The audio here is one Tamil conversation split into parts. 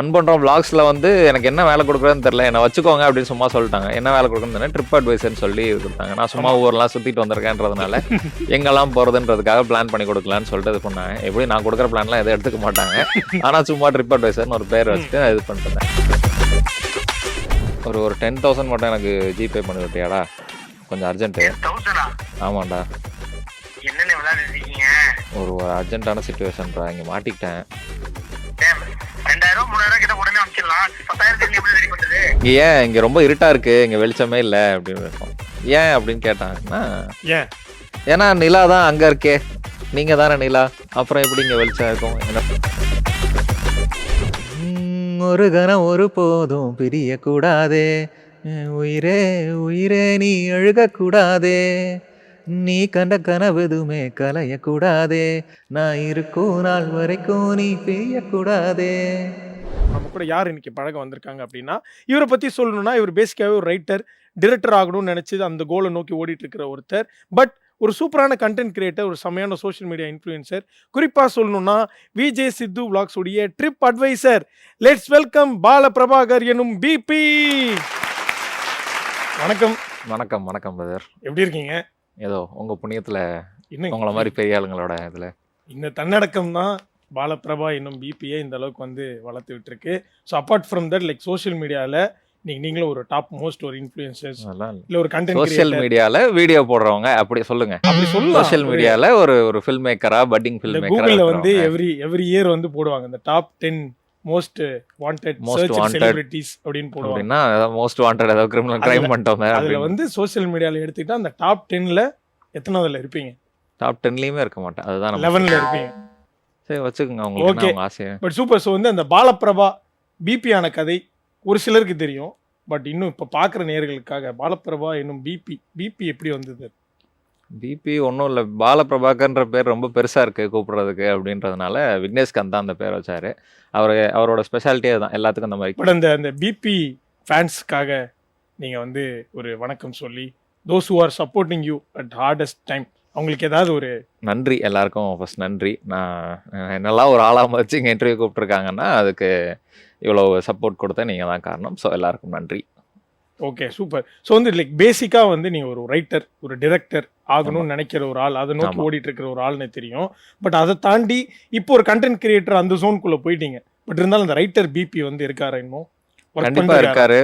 ரன் பண்ணுறோம் விளாக்ஸில் வந்து எனக்கு என்ன வேலை கொடுக்குறதுன்னு தெரில, என்னை வச்சுக்கோங்க அப்படின்னு சும்மா சொல்லிட்டாங்க. என்ன வேலை கொடுக்குறதுன்னு ட்ரிப் அட்வைசர்னு சொல்லி கொடுத்தாங்க. நான் சும்மா ஊரெல்லாம் சுற்றிட்டு வந்திருக்கேன்றதுனால எங்கெல்லாம் போகிறதுன்றதுக்காக பிளான் பண்ணி கொடுக்கலான்னு சொல்லிட்டு இது பண்ணாங்க. எப்படி நான் கொடுக்குற பிளான்லாம் எதுவும் எடுத்துக்க மாட்டாங்க. ஆனால் சும்மா ட்ரிப் அட்வைசர்னு ஒரு பேர் வச்சுட்டு இது பண்ணிட்டு ஒரு 10,000 மட்டும் எனக்கு ஜிபே பண்ணி விட்டியாடா, கொஞ்சம் அர்ஜென்ட்டு. ஆமாண்டா, ஒரு அர்ஜென்ட்டான சுச்சுவேஷன்டா, இங்கே மாட்டிக்கிட்டேன். ஏன் இங்க ரொம்ப இருட்டா இருக்கு, இங்க வெளிச்சமே இல்ல அப்படின்னு இருக்கும். ஏன் அப்படின்னு கேட்டாங்கன்னா, ஏன்னா நிலா தான் அங்க இருக்கே, நீங்க தானே நிலா, அப்புறம் எப்படி இங்க வெளிச்சம் இருக்கும்? ஒரு கணம் ஒரு போதும் பிரிய கூடாதே, உயிரே உயிரே நீ அழுக கூடாதே, நீ கண்ட கனவுதுமே கலைய கூடாதே, நான் இருக்கும் நாள் வரைக்கும் நீ பெய்ய கூடாதே. நம்ம கூட யார் இன்னைக்கு பழக வந்திருக்காங்க அப்படின்னா, இவரை பற்றி சொல்லணும்னா இவர் பேசிக்காகவே ஒரு ரைட்டர், டிரெக்டர் ஆகணும்னு நினச்சி அந்த கோலை நோக்கி ஓடிட்டு இருக்கிற ஒருத்தர். பட் ஒரு சூப்பரான கண்டென்ட் கிரியேட்டர், ஒரு செமையான சோஷியல் மீடியா இன்ஃப்ளூயன்சர். குறிப்பாக சொல்லணும்னா விஜே சித்து விளாக்ஸ் உடைய ட்ரிப் அட்வைசர். லெட்ஸ் வெல்கம் பாலபிரபாகர் எனும் பிபி. வணக்கம். வணக்கம் வணக்கம் பிரதர், எப்படி இருக்கீங்க? ஏதோ உங்க புண்ணியத்துல உங்களை மாதிரி பெரிய ஆளுங்களோட இதுல இந்த தன்னடக்கம் தான் பாலபிரபா என்னும் பிபியை இந்த அளவுக்கு வந்து வளர்த்து விட்டுருக்கு. So apart from that, like social மீடியாவில் நீங்களும் ஒரு டாப் மோஸ்ட் ஒரு இன்ஃப்ளூயன்சர்ஸ், இல்லை ஒரு கண்டென்ட் சோஷியல் மீடியால வீடியோ போடுறவங்க அப்படி சொல்லுங்க. அப்படி சொல்லலாம். சோஷியல் மீடியால ஒரு ஃபில்ம் மேக்கரா, பட்டிங் ஃபில்ம் மேக்கரா கூகுள்ல வந்து எவ்ரி இயர் வந்து போடுவாங்க இந்த top 10 most wanted search celebrities அப்படின்னு போடுவாங்க. அப்படின்னா மோஸ்ட் வாண்டட் ஏதாவது கிரிமினல் கிரைம் பண்ணிட்டோம். அதுல வந்து சோஷியல் மீடியால எடுத்துக்கிட்டா அந்த டாப் 10ல எத்தனாவதுல இருப்பீங்க? டாப் 10லயுமே இருக்க மாட்டேன், அதுதான் 11ல இருப்பீங்க. சரி வச்சுக்கோங்க, உங்களுக்கு என்ன ஆசை. But super. ஸோ வந்து அந்த பாலபிரபா பிபி ஆன கதை ஒரு சிலருக்கு தெரியும். பட் இன்னும் இப்போ பார்க்குற நேயர்களுக்காக பாலபிரபா என்னும் பிபி எப்படி வந்தது? பிபி ஒன்றும் இல்லை, பாலபிரபாகர்ன்ற பேர் ரொம்ப பெருசாக இருக்குது கூப்பிட்றதுக்கு அப்படின்றதுனால விக்னேஷ்காந்த் தான் அந்த பேர் வச்சார். அவரோட ஸ்பெஷாலிட்டியே தான் எல்லாத்துக்கும் அந்த மாதிரி. பட் அந்த பிபி ஃபேன்ஸ்க்காக நீங்கள் வந்து ஒரு வணக்கம் சொல்லி, those who are supporting you at hardest time, அவங்களுக்கு ஏதாவது ஒரு நன்றி. எல்லாருக்கும் ஃபர்ஸ்ட் நன்றி. நான் என்னெல்லாம் ஒரு ஆளாக வச்சு இங்கே இன்டர்வியூ கூப்பிட்ருக்காங்கன்னா அதுக்கு இவ்வளோ சப்போர்ட் கொடுத்த நீங்கள் தான் காரணம். ஸோ எல்லாருக்கும் நன்றி. Okay, super. ஸோ வந்து லைக் பேசிக்காக வந்து நீங்கள் ஒரு ரைட்டர், ஒரு டிரெக்டர் ஆகணும்னு நினைக்கிற ஒரு ஆள், அதை நோக்கி ஓடிட்டு இருக்கிற ஒரு ஆள்னு தெரியும். பட் அதை தாண்டி இப்போ ஒரு கண்டென்ட் கிரியேட்டர் அந்த ஜோனுக்குள்ளே போயிட்டீங்க. பட் இருந்தாலும் அந்த ரைட்டர் பிபி வந்து இருக்காரா இன்னும்? கண்டிப்பாக இருக்காரு.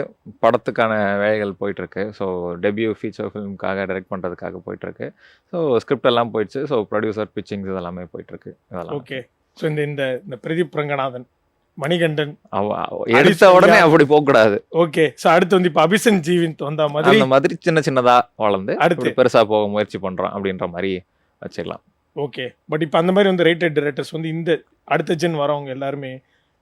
படத்துக்கான வேலைகள் போயிட்டு இருக்கு. ஸோ டெபியூ ஃபீச்சர் ஃபிலிமுக்காக டைரக்ட் பண்ணுறதுக்காக போயிட்டு இருக்கு. ஸோ ஸ்கிரிப்ட் எல்லாம் போயிடுச்சு. ஸோ ப்ரொடியூசர் பிச்சிங்ஸ் இதெல்லாமே போயிட்டு இருக்கு. இதெல்லாம் ஓகே. ஸோ இந்த பிரதீப் ரங்கநாதன், மணிகண்டன் எடுத்த உடனே அப்படி போகக்கூடாது. ஓகே. ஸோ அடுத்து வந்து இப்போ அபிஷன் ஜீவிந்த் வந்த மாதிரி அந்த மாதிரி சின்னதா வளர்ந்து அடுத்து பெருசா போக முயற்சி பண்றோம் அப்படின்ற மாதிரி வச்சுக்கலாம். ஓகே. பட் இப்போ அந்த மாதிரி வந்து ரைட்டர் டிரெக்டர்ஸ் வந்து இந்த அடுத்த ஜென் வரவங்க எல்லாருமே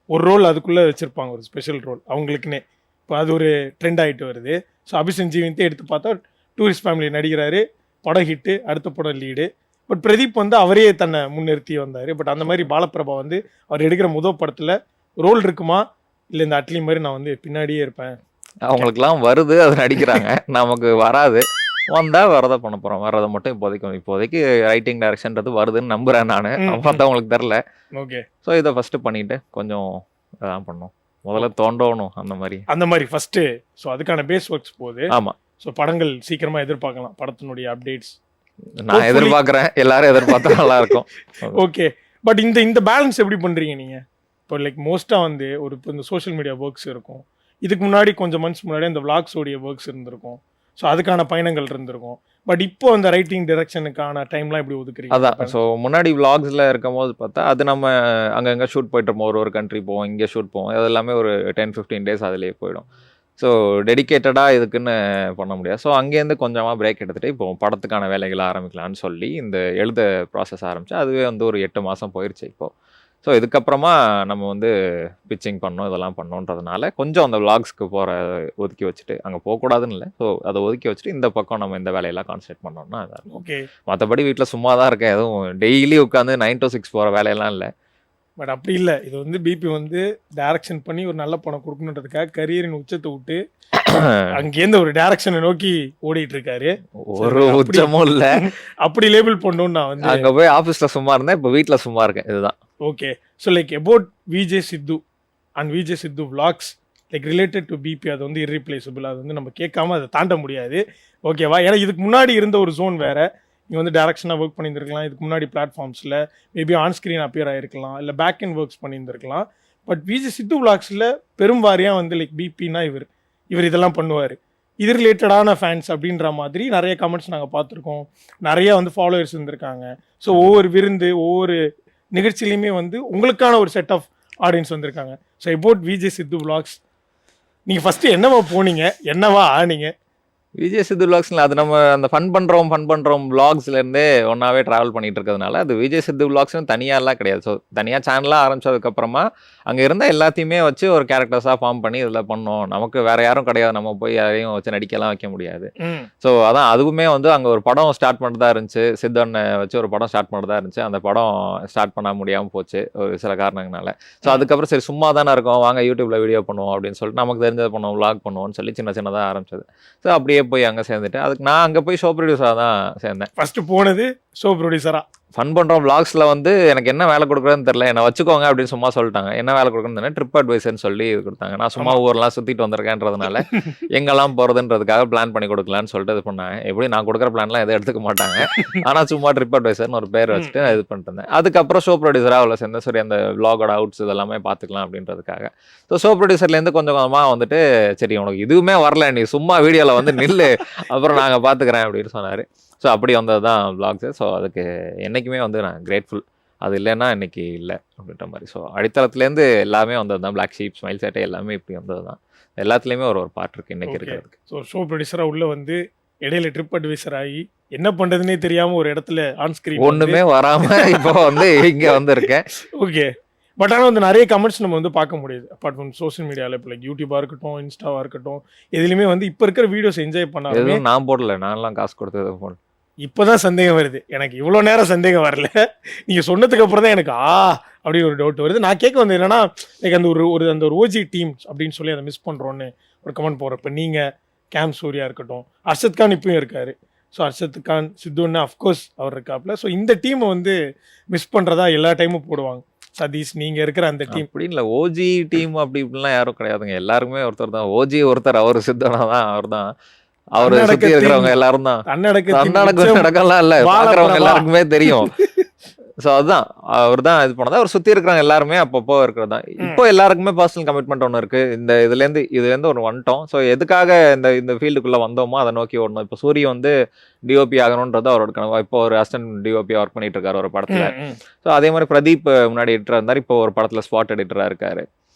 ஒரு ரோல் அதுக்குள்ளே வச்சுருப்பாங்க, ஒரு ஸ்பெஷல் ரோல் அவங்களுக்குன்னே. இப்போ அது ஒரு ட்ரெண்ட் ஆகிட்டு வருது. ஸோ அபிஷன் ஜீவிந்தே எடுத்து பார்த்தா டூரிஸ்ட் ஃபேமிலி நடிக்கிறாரு, படம் ஹிட்டு, அடுத்த படம் லீடு. பட் பிரதீப் வந்து அவரே தன்னை முன்னிறுத்தி வந்தார். பட் அந்த மாதிரி பாலபிரபா வந்து அவர் எடுக்கிற முதல் படத்தில் ரோல் இருக்குமா, இல்லை இந்த அட்லி மாதிரி நான் வந்து பின்னாடியே இருப்பேன்? அவங்களுக்குலாம் வருது, அது நடிக்கிறாங்க. நமக்கு வராது. வந்தால் வரதை பண்ண போகிறோம். வர்றதை மட்டும் இப்போதைக்கு ரைட்டிங் டைரக்ஷன்றது வருதுன்னு நம்புகிறேன் நான். பார்த்தா உங்களுக்கு தெரில. ஓகே. ஸோ இதை ஃபஸ்ட்டு பண்ணிவிட்டு கொஞ்சம் இதான் பண்ணணும். முதல்ல தோண்டணும் அந்த மாதிரி ஃபஸ்ட்டு. ஸோ அதுக்கான பேஸ் ஒர்க்ஸ் போகுது. ஆமாம். ஸோ படங்கள் சீக்கிரமாக எதிர்பார்க்கலாம், படத்தினுடைய அப்டேட்ஸ் நான் எதிர்பார்க்குறேன். எல்லாரும் எதிர்பார்த்தா நல்லா இருக்கும். ஓகே. பட் இந்த பேலன்ஸ் எப்படி பண்ணுறீங்க நீங்கள்? இப்போ லைக் மோஸ்ட்டாக வந்து இப்போ இந்த சோஷியல் மீடியா ஒர்க்ஸ் இருக்கும். இதுக்கு முன்னாடி கொஞ்சம் மந்த்ஸ் முன்னாடி இந்த விளாக்ஸோடைய ஒர்க்ஸ் இருந்திருக்கும். ஸோ அதுக்கான பயணங்கள் இருந்திருக்கும். பட் இப்போ அந்த ரைட்டிங் டைரக்ஷனுக்கான டைம்லாம் எப்படி ஒதுக்குறீங்க? அதான். ஸோ முன்னாடி விளாக்ஸில் இருக்கும் போது பார்த்தா அது நம்ம அங்கங்கே ஷூட் போயிட்டு இருப்போம். ஒரு கண்ட்ரி போவோம், இங்கே ஷூட் போவோம். அது எல்லாமே ஒரு 10-15 டேஸ் அதிலேயே போயிடும். ஸோ டெடிக்கேட்டடாக இதுக்குன்னு பண்ண முடியாது. ஸோ அங்கேருந்து கொஞ்சமாக பிரேக் எடுத்துகிட்டு இப்போ படத்துக்கான வேலைகளை ஆரம்பிக்கலான்னு சொல்லி இந்த எழுத ப்ராசஸ் ஆரம்பித்தேன். அதுவே வந்து ஒரு 8 மாதம் போயிடுச்சு இப்போது. ஸோ இதுக்கப்புறமா நம்ம வந்து பிச்சிங் பண்ணோம், இதெல்லாம் பண்ணோன்றதுனால கொஞ்சம் அந்த விளாக்ஸ்க்கு ஒதுக்கி வச்சுட்டு, அங்கே போகக்கூடாதுன்னு இல்லை, ஸோ அதை ஒதுக்கி வச்சுட்டு இந்த பக்கம் நம்ம இந்த வேலையெல்லாம் கான்சன்ட்ரேட் பண்ணோம்னா அதான் இருக்கும். ஓகே. மற்றபடி வீட்டில் சும்மா தான் இருக்கேன். எதுவும் டெய்லி உட்காந்து 9 to 6 போகிற வேலையெல்லாம் இல்லை. பட் அப்படி இல்லை. இது வந்து பிபி வந்து டைரக்ஷன் பண்ணி ஒரு நல்ல படம் கொடுக்கணுன்றதுக்காக கரியரின் உச்சத்தை விட்டு அங்கேருந்து ஒரு டைரக்ஷனை நோக்கி ஓடிட்டு இருக்காரு. ஒரு உச்சமும் இல்லை. அப்படி லேபிள் பண்ணணும்னு நான் வந்து அங்கே போய் ஆஃபீஸில் சும்மா இருந்தேன், இப்போ வீட்டில் சும்மா இருக்கேன். இதுதான். Okay. So like about VJ Siddhu, and Vijay Siddhu vlogs like related to BB அது வந்து irreplaceable. அது வந்து நம்ம கேட்காம அதை தாண்ட முடியாது. ஓகேவா? ஏன்னா இதுக்கு முன்னாடி இருந்த ஒரு ஜோன் வேற. நீ வந்து டேரக்ஷனாக ஒர்க் பண்ணியிருந்திருக்கலாம், இதுக்கு முன்னாடி பிளாட்ஃபார்ம்ஸில் மேபி ஆன் ஸ்க்ரீன் அப்பியர் ஆகிருக்கலாம், இல்லை பேக் அண்ட் ஒர்க்ஸ் பண்ணியிருந்திருக்கலாம். பட் விஜய் சித்து vlogsல பெரும் வாரியாக வந்து லைக் பிபின்னா இவர் இதெல்லாம் பண்ணுவார், இது ரிலேட்டடான ஃபேன்ஸ் அப்படின்ற மாதிரி நிறைய கமெண்ட்ஸ் நாங்கள் பார்த்துருக்கோம். நிறைய வந்து ஃபாலோவர்ஸ் இருந்திருக்காங்க. ஸோ ஒவ்வொரு விருந்து ஒவ்வொரு நிகழ்ச்சியிலையுமே வந்து உங்களுக்கான ஒரு செட் ஆஃப் ஆடியன்ஸ் வந்திருக்காங்க. So about Vijay Siddhu vlogs நீங்கள் ஃபஸ்ட்டு என்னவா போனீங்க, என்னவா ஆனீங்க? விஜய் சித்து vlogsல அது நம்ம அந்த ஃபன் பண்ணுறோம் vlogsலேருந்தே ஒன்றாவே ட்ராவல் பண்ணிட்டு இருக்கிறதுனால அது விஜய் சித்து vlogsனு தனியாலாம் கிடையாது. ஸோ தனியாக சேனலாக ஆரம்பிச்சதுக்கப்புறமா அங்கே இருந்த எல்லாத்தையுமே வச்சு ஒரு கேரக்டர்ஸாக ஃபார்ம் பண்ணி இதில் பண்ணோம். நமக்கு வேற யாரும் கிடையாது, நம்ம போய் யாரையும் வச்சு நடிக்கலாம் வைக்க முடியாது. ஸோ அதான் அதுவுமே வந்து அங்கே ஒரு படம் ஸ்டார்ட் பண்ணுறதா இருந்துச்சு, சித்தனை வச்சு ஒரு படம் ஸ்டார்ட் பண்ணுறதா இருந்துச்சு. அந்த படம் ஸ்டார்ட் பண்ண முடியாமல் போச்சு ஒரு சில காரணங்களால. ஸோ அதுக்கப்புறம் சரி சும்மா தானே இருக்கோம், வாங்க யூடியூப்ல வீடியோ பண்ணுவோம் அப்படின்னு சொல்லிட்டு நமக்கு தெரிஞ்சதை பண்ணுவோம், vlog பண்ணுவோம்னு சொல்லி சின்னதாக ஆரம்பிச்சது. ஸோ அப்படியே போய் அங்கே சேர்ந்துட்டு அதுக்கு நான் அங்கே போய் ஷோ ப்ரொடியூசராக தான் சேர்ந்தேன். ஃபஸ்ட்டு போனது ஷோ ப்ரொடியூசரா? ஃபன் பண்ணுறோம் vlogsல வந்து எனக்கு என்ன வேலை கொடுக்குறதுன்னு தெரியல, என்னை வச்சுக்கோங்க அப்படின்னு சும்மா சொல்லிட்டாங்க. என்ன வேலை கொடுக்குறதுன்னு ட்ரிப் அட்வைசர்னு சொல்லி இது கொடுத்தாங்க. நான் சும்மா ஊரெலாம் சுற்றிட்டு வந்திருக்கேன்றதுனால எங்கெல்லாம் போகிறதுன்றதுக்காக பிளான் பண்ணி கொடுக்கலான்னு சொல்லிட்டு இது பண்ணாங்க. எப்படி நான் கொடுக்குற பிளான்லாம் எதுவும் எடுத்துக்க மாட்டாங்க, ஆனால் சும்மா ட்ரிப் அட்வைசர்னு ஒரு பேர் வச்சுட்டு நான் இது பண்ணிட்டு இருந்தேன். அதுக்கப்புறம் ஷோ ப்ரொடியூசராக அவ்வளோ சேர்ந்தேன். சரி அந்த vlogோட அவுட்ஸ் இதெல்லாமே பார்த்துக்கலாம் அப்படின்றதுக்காக. ஸோ ஷோ ப்ரொடியூசர்லேருந்து கொஞ்சம் கொஞ்சமாக வந்துட்டு சரி உனக்கு இதுவுமே வரல, நீ சும்மா வீடியோவில் வந்து நில்லு, அப்புறம் நாங்கள் பார்த்துக்கிறேன் அப்படின்னு சொன்னார். ஸோ அப்படி வந்தது தான் vlogs. ஸோ அதுக்கு என்றைக்குமே வந்து நான் கிரேட்ஃபுல். அது இல்லைன்னா இன்னைக்கு இல்லை அப்படின்ற மாதிரி. ஸோ அடித்தளத்துலேருந்து எல்லாமே வந்தது தான். பிளாக் ஷீப், ஸ்மைல் சேட்டை எல்லாமே இப்படி வந்தது தான். எல்லாத்துலேயுமே ஒரு பார்ட் இருக்குது இன்னைக்கு இருக்கிறதுக்கு. ஸோ ஷோ ப்ரொடியூசராக உள்ள வந்து இடையில ட்ரிப் அட்வைசர் ஆகி என்ன பண்ணுறதுனே தெரியாமல் ஒரு இடத்துல ஆன் ஸ்க்ரீன் ஒன்றுமே வராமல் இப்போ வந்து இங்கே வந்திருக்கேன். ஓகே. பட் ஆனால் வந்து நிறைய கமெண்ட்ஸ் நம்ம வந்து பார்க்க முடியுது அப்பார்ட் ஃப்ரம் சோஷியல் மீடியாவில். இப்போ லைக் யூடியூபாக இருக்கட்டும், இன்ஸ்டாவாக இருக்கட்டும், எதுலையுமே வந்து இப்போ இருக்கிற வீடியோஸ் என்ஜாய் பண்ணாலும் எதுவும் நான் போடல, நான்லாம் காசு கொடுத்தது போடல. இப்போதான் சந்தேகம் வருது எனக்கு. இவ்வளோ நேரம் சந்தேகம் வரல, நீங்கள் சொன்னதுக்கு அப்புறம் தான் எனக்கு அப்படின்னு ஒரு டவுட் வருது. நான் கேட்க வந்து என்னன்னா லைக் அந்த அந்த ஒரு ஓஜி டீம்ஸ் அப்படின்னு சொல்லி அதை மிஸ் பண்ணுறோன்னு ஒரு கமெண்ட் போடுறேன். இப்போ நீங்கள் கேம் சூர்யா இருக்கட்டும், அர்ஷத் கான் இப்பயும் இருக்காரு. ஸோ அர்ஷத் கான், சித்துன்னு அஃப்கோர்ஸ் அவர் இருக்காப்புல. ஸோ இந்த டீமை வந்து மிஸ் பண்ணுறதா எல்லா டைமும் போடுவாங்க. சதீஷ் நீங்க இருக்கிற அந்த டீம் அப்படி இல்லை, ஓஜி டீம் அப்படி இப்படிலாம் யாரும் கிடையாதுங்க. எல்லாருமே ஒருத்தர் தான் ஓஜி, ஒருத்தர் அவர் சித்தனா தான், அவர் தான். அவரு சுத்தி இருக்கிறவங்க எல்லாரும் தான். நடக்கலாம் இல்ல, பாக்குறவங்க எல்லாருக்குமே தெரியும். ஸோ அதுதான் அவர் தான் இது பண்ணதா. அவர் சுற்றி இருக்கிறவங்க எல்லாருமே அப்பப்போ இருக்கிறது தான். இப்போ எல்லாருக்குமே பர்சனல் கமிட்மெண்ட் ஒன்று இருக்குது. இதுலேருந்து ஒரு வந்துட்டோம். ஸோ எதுக்காக இந்த ஃபீல்டுக்குள்ளே வந்தோமோ அதை நோக்கி ஓடணும். இப்போ சூரிய வந்து டிஓபி ஆகணுன்றது அவரோட கனவு. இப்போ ஒரு அசிஸ்டன்ட் டிஓபி ஒர்க் பண்ணிட்டு இருக்காரு ஒரு படத்தில். ஸோ அதே மாதிரி பிரதீப் முன்னாடி எடிட்டராக இருந்தார், இப்போ ஒரு படத்தில் ஸ்பாட் எடிட்டராக இருக்காரு.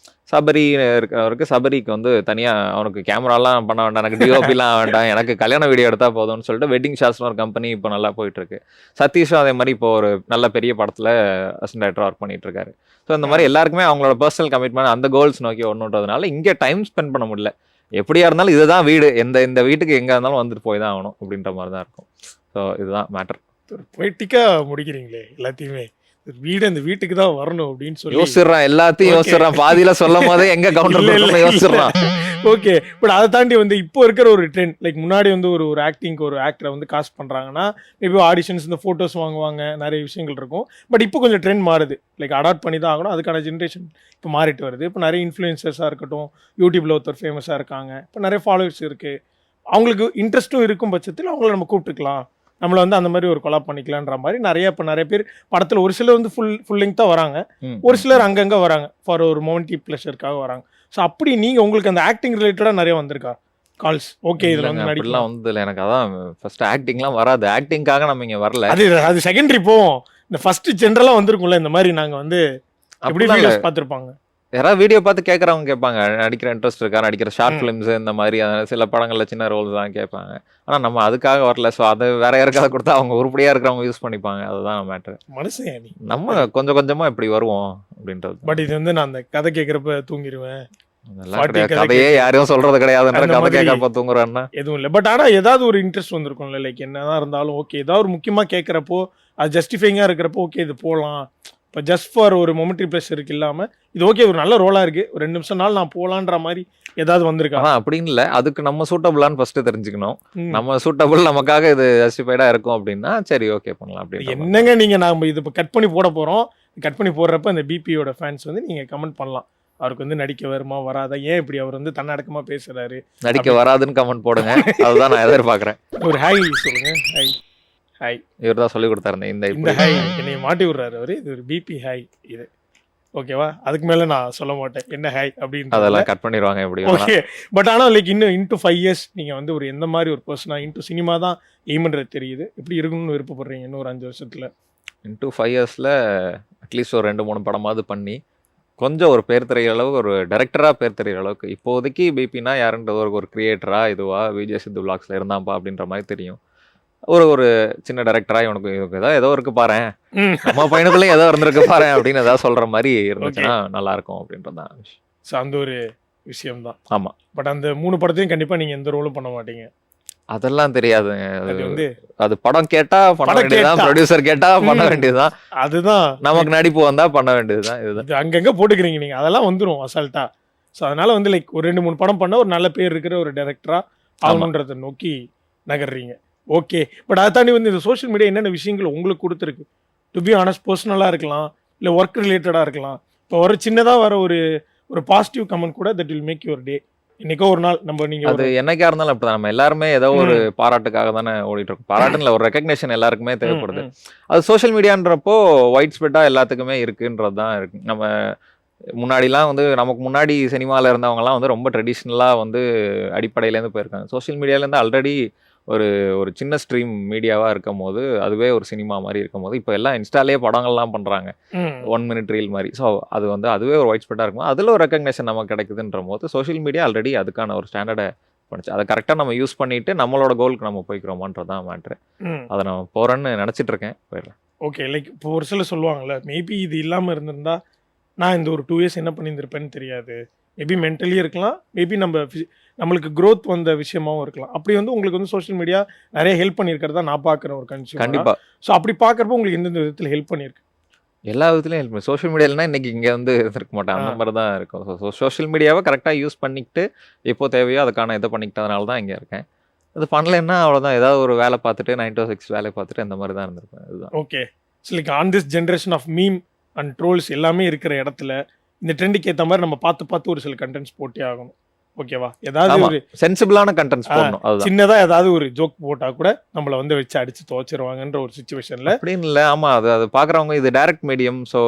சபரி அவருக்கு, சபரிக்கு வந்து தனியாக அவனுக்கு கேமராலாம் பண்ண வேண்டாம், எனக்கு டிஓபிலாம் வேண்டாம், எனக்கு கல்யாண வீடியோ எடுத்தால் போதும்னு சொல்லிட்டு வெட்டிங் ஷாட்ஸ்னு ஒரு கம்பெனி இப்போ நல்லா போயிட்டுருக்கு. சதீஷும் அதே மாதிரி இப்போ ஒரு நல்ல பெரிய படத்தில் அசிஸ்டன்ட் டைரக்டராக ஒர்க் பண்ணிட்டு இருக்காரு. ஸோ இந்த மாதிரி எல்லாருக்குமே அவங்களோட பர்சனல் கமிட்மெண்ட் அந்த கோல்ஸ் நோக்கி ஒன்றுன்றதுனால இங்கே டைம் ஸ்பெண்ட் பண்ண முடியல. எப்படியா இருந்தாலும் இதுதான் வீடு, இந்த வீட்டுக்கு எங்கே இருந்தாலும் வந்துட்டு போய் தான் ஆகணும் அப்படின்ற மாதிரி தான் இருக்கும். ஸோ இதுதான் மேட்டர். பொய்டிக்காக முடிக்கிறீங்களே எல்லாத்தையுமே, வீடு அந்த வீட்டுக்கு தான் வரணும் அப்படின்னு சொல்லி யோசிடுறான், எல்லாத்தையும் யோசிடுறான். பாதியில சொல்லும் போதே எங்க கவுண்டர் யோசிடுறான். ஓகே. பட் அதை தாண்டி வந்து இப்போ இருக்கிற ஒரு ட்ரெண்ட் லைக் முன்னாடி வந்து ஒரு ஆக்டிங்க்கு ஒரு ஆக்டரை வந்து காஸ்ட் பண்ணுறாங்கன்னா மேபி ஆடிஷன்ஸ் இந்த ஃபோட்டோஸ் வாங்குவாங்க, நிறைய விஷயங்கள் இருக்கும். பட் இப்போ கொஞ்சம் ட்ரெண்ட் மாறுது, லைக் அடாப்ட் பண்ணி தான் ஆகணும். அதுக்கான ஜென்ரேஷன் இப்போ மாறிட்டு வருது. இப்போ நிறைய இன்ஃப்ளூயன்சர்ஸாக இருக்கட்டும், யூடியூப்ல ஒருத்தர் ஃபேமஸாக இருக்காங்க, இப்போ நிறைய ஃபாலோவர்ஸ் இருக்குது, அவங்களுக்கு இன்ட்ரெஸ்ட்டும் இருக்கும் பட்சத்தில் அவங்கள நம்ம கூப்பிட்டுக்கலாம், நம்மளை வந்து அந்த மாதிரி ஒரு கொலாப் பண்ணிக்கலான்ற மாதிரி நிறைய பேர் படத்தில் ஒரு சிலர் வந்து ஃபுல் லெங்க்த்தாக வராங்க, ஒரு சிலர் அங்கங்கே வராங்க ஃபார் ஒரு மொமெண்டி ப்ளஷருக்காக வராங்க. ஸோ அப்படி நீங்கள் உங்களுக்கு அந்த ஆக்டிங் ரிலேட்டடாக நிறைய வந்திருக்கா கால்ஸ்? ஓகே இதில் வந்து நடிக்கலாம் வந்ததில்லை எனக்கு. அதான் ஃபர்ஸ்ட் ஆக்டிங்லாம் வராது, ஆக்டிங்காக நம்ம இங்கே வரல, அது செகண்டரி போவோம். இந்த ஃபர்ஸ்ட் ஜென்ரலாக வந்திருக்கும்ல இந்த மாதிரி நாங்கள் வந்து எப்படி வீடியோஸ் பார்த்துருப்பாங்க, யாராவது வீடியோ பார்த்து கேட்குறவங்க கேட்பாங்க, நடிக்கிற இன்ட்ரெஸ்ட் இருக்கா, நடிக்கிற ஷார்ட் ஃபிலிம்ஸ் இந்த மாதிரி சில படங்களில் சின்ன ரோல்ஸ் தான் கேட்பாங்க. ஆனால் நம்ம அதுக்காக வரல. ஸோ அது வேற யாருக்காவது கொடுத்தா அவங்க உருப்படியாக இருக்கிறவங்க யூஸ் பண்ணிப்பாங்க. அதுதான் மேட்ரு. மனுஷன் நம்ம கொஞ்சம் கொஞ்சமாக இப்படி வருவோம் அப்படின்றது. பட் இது வந்து நான் அந்த கதை கேட்குறப்ப தூங்கிடுவேன், கதையே யாரையும் சொல்றது கிடையாதுன்ற கதை கேட்கறப்ப தூங்குறான்னா எதுவும் இல்லை. பட் ஆனால் ஏதாவது ஒரு இன்ட்ரெஸ்ட் வந்திருக்கும்ல, லைக் என்னதான் இருந்தாலும் ஓகே ஏதாவது ஒரு முக்கியமாக கேட்குறப்போ அது ஜஸ்டிஃபைங்காக இருக்கிறப்போ ஓகே இது போகலாம். இப்போ ஜஸ்ட் ஃபார் ஒரு மொமெண்ட்ரி ப்ளஷருக்கு இல்லாமல் இது ஓகே ஒரு நல்ல ரோலாக இருக்குது, ஒரு 2 நிமிஷம் நாள் நான் போகலான்ற மாதிரி ஏதாவது வந்திருக்கா? அப்படின்னு இல்லை, அதுக்கு நம்ம சூட்டபுளான்னு ஃபர்ஸ்ட் தெரிஞ்சுக்கணும். நம்ம சூட்டபுள் நமக்காக இது ஜஸ்டிஃபைடாக இருக்கும் அப்படின்னா சரி ஓகே பண்ணலாம். அப்படி என்னங்க நீங்கள் நாம் இது இப்போ கட் பண்ணி போட போகிறோம், கட் பண்ணி போடுறப்ப அந்த பிபியோட ஃபேன்ஸ் வந்து நீங்கள் கமெண்ட் பண்ணலாம், அவருக்கு வந்து நடிக்க வருமா வராதா, ஏன் இப்படி அவர் வந்து தன்னடக்கமா பேசுறாரு, நடிக்க வராதுன்னு கமெண்ட் போடுங்க, அதுதான் நான் எதிர்பார்க்குறேன். ஒரு ஹாய் சொல்லுங்க. Hi hi. இவர் தான் சொல்லி கொடுத்தாரு இந்த இந்த ஹாய் என்னை மாட்டி விடுறாரு அவரு. இது ஒரு பிபி ஹாய் இது. ஓகேவா, அதுக்கு மேல நான் சொல்ல மாட்டேன் என்ன ஹாய் அப்படின்னு. அதெல்லாம் கட் பண்ணிடுவாங்க எப்படி. ஓகே, பட் ஆனால் லைக் இன்னும் இன்டூ 5 years நீங்க வந்து ஒரு எந்த மாதிரி ஒரு பர்சனா இன்டூ சினிமா தான் எய்ம்ன்றது தெரியுது, எப்படி இருக்கணும்னு விருப்பப்படுறீங்க இன்னும் ஒரு 5 வருஷத்துல? இன்டூ 5 yearsல அட்லீஸ்ட் ஒரு 2-3 படமாவது பண்ணி கொஞ்சம் ஒரு பேர் தெரிகிற அளவுக்கு, ஒரு டைரக்டராக பேர் தெரிகிற அளவுக்கு. இப்போதைக்கு பிபினா யாருன்றது ஒரு கிரியேட்டரா இதுவா விஜய் சித்து விலாக்ஸில் இருந்தாப்பா அப்படின்ற மாதிரி தெரியும். ஒரு சின்ன டைரக்டரா இவனுக்கு ஏதோ இருக்கு பாறேன், நம்ம பையனுக்குள்ளேயும் ஏதோ இருந்திருக்கு பாறேன் அப்படின்னு ஏதாவது சொல்ற மாதிரி இருந்துச்சுன்னா நல்லா இருக்கும் அப்படின்றதான் விஷயம். ஸோ அந்த ஒரு விஷயம் தான். ஆமா, பட் அந்த 3 படத்தையும் கண்டிப்பா நீங்க எந்த ரோலும் பண்ண மாட்டீங்க. அதெல்லாம் தெரியாது. அது வந்து அது படம் கேட்டா பண்ண படம் வேண்டியதுதான், கேட்டா. ப்ரொடியூசர் கேட்டா பண்ண வேண்டியதுதான், அதுதான் நமக்கு நடிப்பு வந்தா பண்ண வேண்டியதுதான். இதுதான் இது அங்கங்க போட்டுக்கிறீங்க நீங்க, அதெல்லாம் வந்துரும் அசால்ட்டா. ஸோ அதனால வந்து லைக் ஒரு 2-3 படம் பண்ண ஒரு நல்ல பேர் இருக்கிற ஒரு டைரக்டரா ஆகணுன்றதை நோக்கி நகர்றீங்க. ஓகே, பட் அதை தாண்டி வந்து இந்த சோஷியல் மீடியா என்னென்ன விஷயங்கள் உங்களுக்கு கொடுத்துருக்கு? டு பி ஆனஸ்ட், பர்சனலாக இருக்கலாம், இல்லை ஒர்க் ரிலேட்டடாக இருக்கலாம். இப்போ ஒரு சின்னதாக வர ஒரு பாசிட்டிவ் கமெண்ட் கூட that will make your day. இன்னைக்கோ ஒரு நாள் நம்ம நீங்க அது என்னைக்கா இருந்தாலும் அப்படிதான். நம்ம எல்லாருமே ஏதோ ஒரு பாராட்டுக்காக தானே ஓடிட்டு இருக்கோம். பாராட்டுல ஒரு ரெகக்னேஷன் எல்லாருக்குமே தேவைப்படுது. அது சோஷியல் மீடியான்றப்போ ஒயிட் ஸ்ப்ரெட்டா எல்லாத்துக்குமே இருக்குன்றது தான் இருக்கு. நம்ம முன்னாடிலாம் வந்து நமக்கு முன்னாடி சினிமாவில் இருந்தவங்கலாம் வந்து ரொம்ப ட்ரெடிஷ்னலாக வந்து அடிப்படையிலேருந்து போயிருக்காங்க. சோஷியல் மீடியாலேருந்து ஆல்ரெடி ஒரு சின்ன ஸ்ட்ரீம் மீடியாவாக இருக்கும் போது, அதுவே ஒரு சினிமா மாதிரி இருக்கும் போது, இப்போ எல்லாம் இன்ஸ்டாலே படங்கள்லாம் பண்ணுறாங்க 1 minute ரீல் மாதிரி. ஸோ அது வந்து அதுவே ஒரு ஒயிட் ஸ்ப்ரெட்டாக இருக்கும். அதில் ஒரு ரெகக்னேஷன் நமக்கு கிடைக்குதுன்ற போது சோஷியல் மீடியா ஆல்ரெடி அதுக்கான ஒரு ஸ்டாண்டர்டை பண்ணுச்சு. அதை கரெக்டாக நம்ம யூஸ் பண்ணிட்டு நம்மளோட கோலுக்கு நம்ம போய்க்கிறோமான்றதான் மேட்ரு. அதை நான் போகிறேன்னு நினச்சிட்டு இருக்கேன், போயிடலாம். ஓகே, லைக் இப்போ ஒரு சில சொல்லுவாங்கல்ல, மேபி இது இல்லாமல் இருந்திருந்தா நான் இந்த ஒரு 2 years என்ன பண்ணியிருந்திருப்பேன்னு தெரியாது. மேபி மென்டலி இருக்கலாம், மேபி நம்மளுக்கு growth வந்த விஷயமாவும் இருக்கலாம். அப்படி வந்து உங்களுக்கு வந்து சோஷியல் மீடியா நிறைய ஹெல்ப் பண்ணியிருக்கிறதா நான் பார்க்குறேன் ஒரு கன்சியூமரா. கண்டிப்பா. ஸோ அப்படி பார்க்குறப்போ உங்களுக்கு எந்தெந்த விதத்தில் ஹெல்ப் பண்ணியிருக்கு? எல்லா விதத்துலையும் ஹெல்ப் பண்ணி. சோஷியல் மீடியாலனா இன்னைக்கு இங்கே வந்து இருக்க மாட்டேன், அந்த மாதிரி தான் இருக்கும். ஸோ சோஷியல் மீடியாவை கரெக்டாக யூஸ் பண்ணிக்கிட்டு எப்போ தேவையோ அதுக்கான இதை பண்ணிக்கிட்டதுனால தான் இங்கே இருக்கேன். அது பண்ணலைன்னா அவ்வளோதான், ஏதாவது ஒரு வேலை பார்த்துட்டு 9 to 6 வேலை பார்த்துட்டு இந்த மாதிரி தான் இருந்திருப்பேன். இதுதான். Okay, so like on this generation of meme and trolls எல்லாமே இருக்கிற இடத்துல இந்த ட்ரெண்டுக்கு ஏற்ற மாதிரி நம்ம பார்த்து ஒரு சில கண்டென்ட்ஸ் போட்டே ஆகணும். ஓகேவா, ஏதாவது ஒரு சென்சிபிளான கண்டென்ட்ஸ் போடணும். அதுதான். சின்னதா ஏதாவது ஒரு ஜோக் போட்டா கூட நம்மள வந்து வச்சு அடிச்சு துவைச்சிருவாங்கன்ற ஒரு சிச்சுவேஷன்ல அப்படின்னு இல்லை. ஆமா, அது பார்க்குறவங்க இது டைரக்ட் மீடியம். ஸோ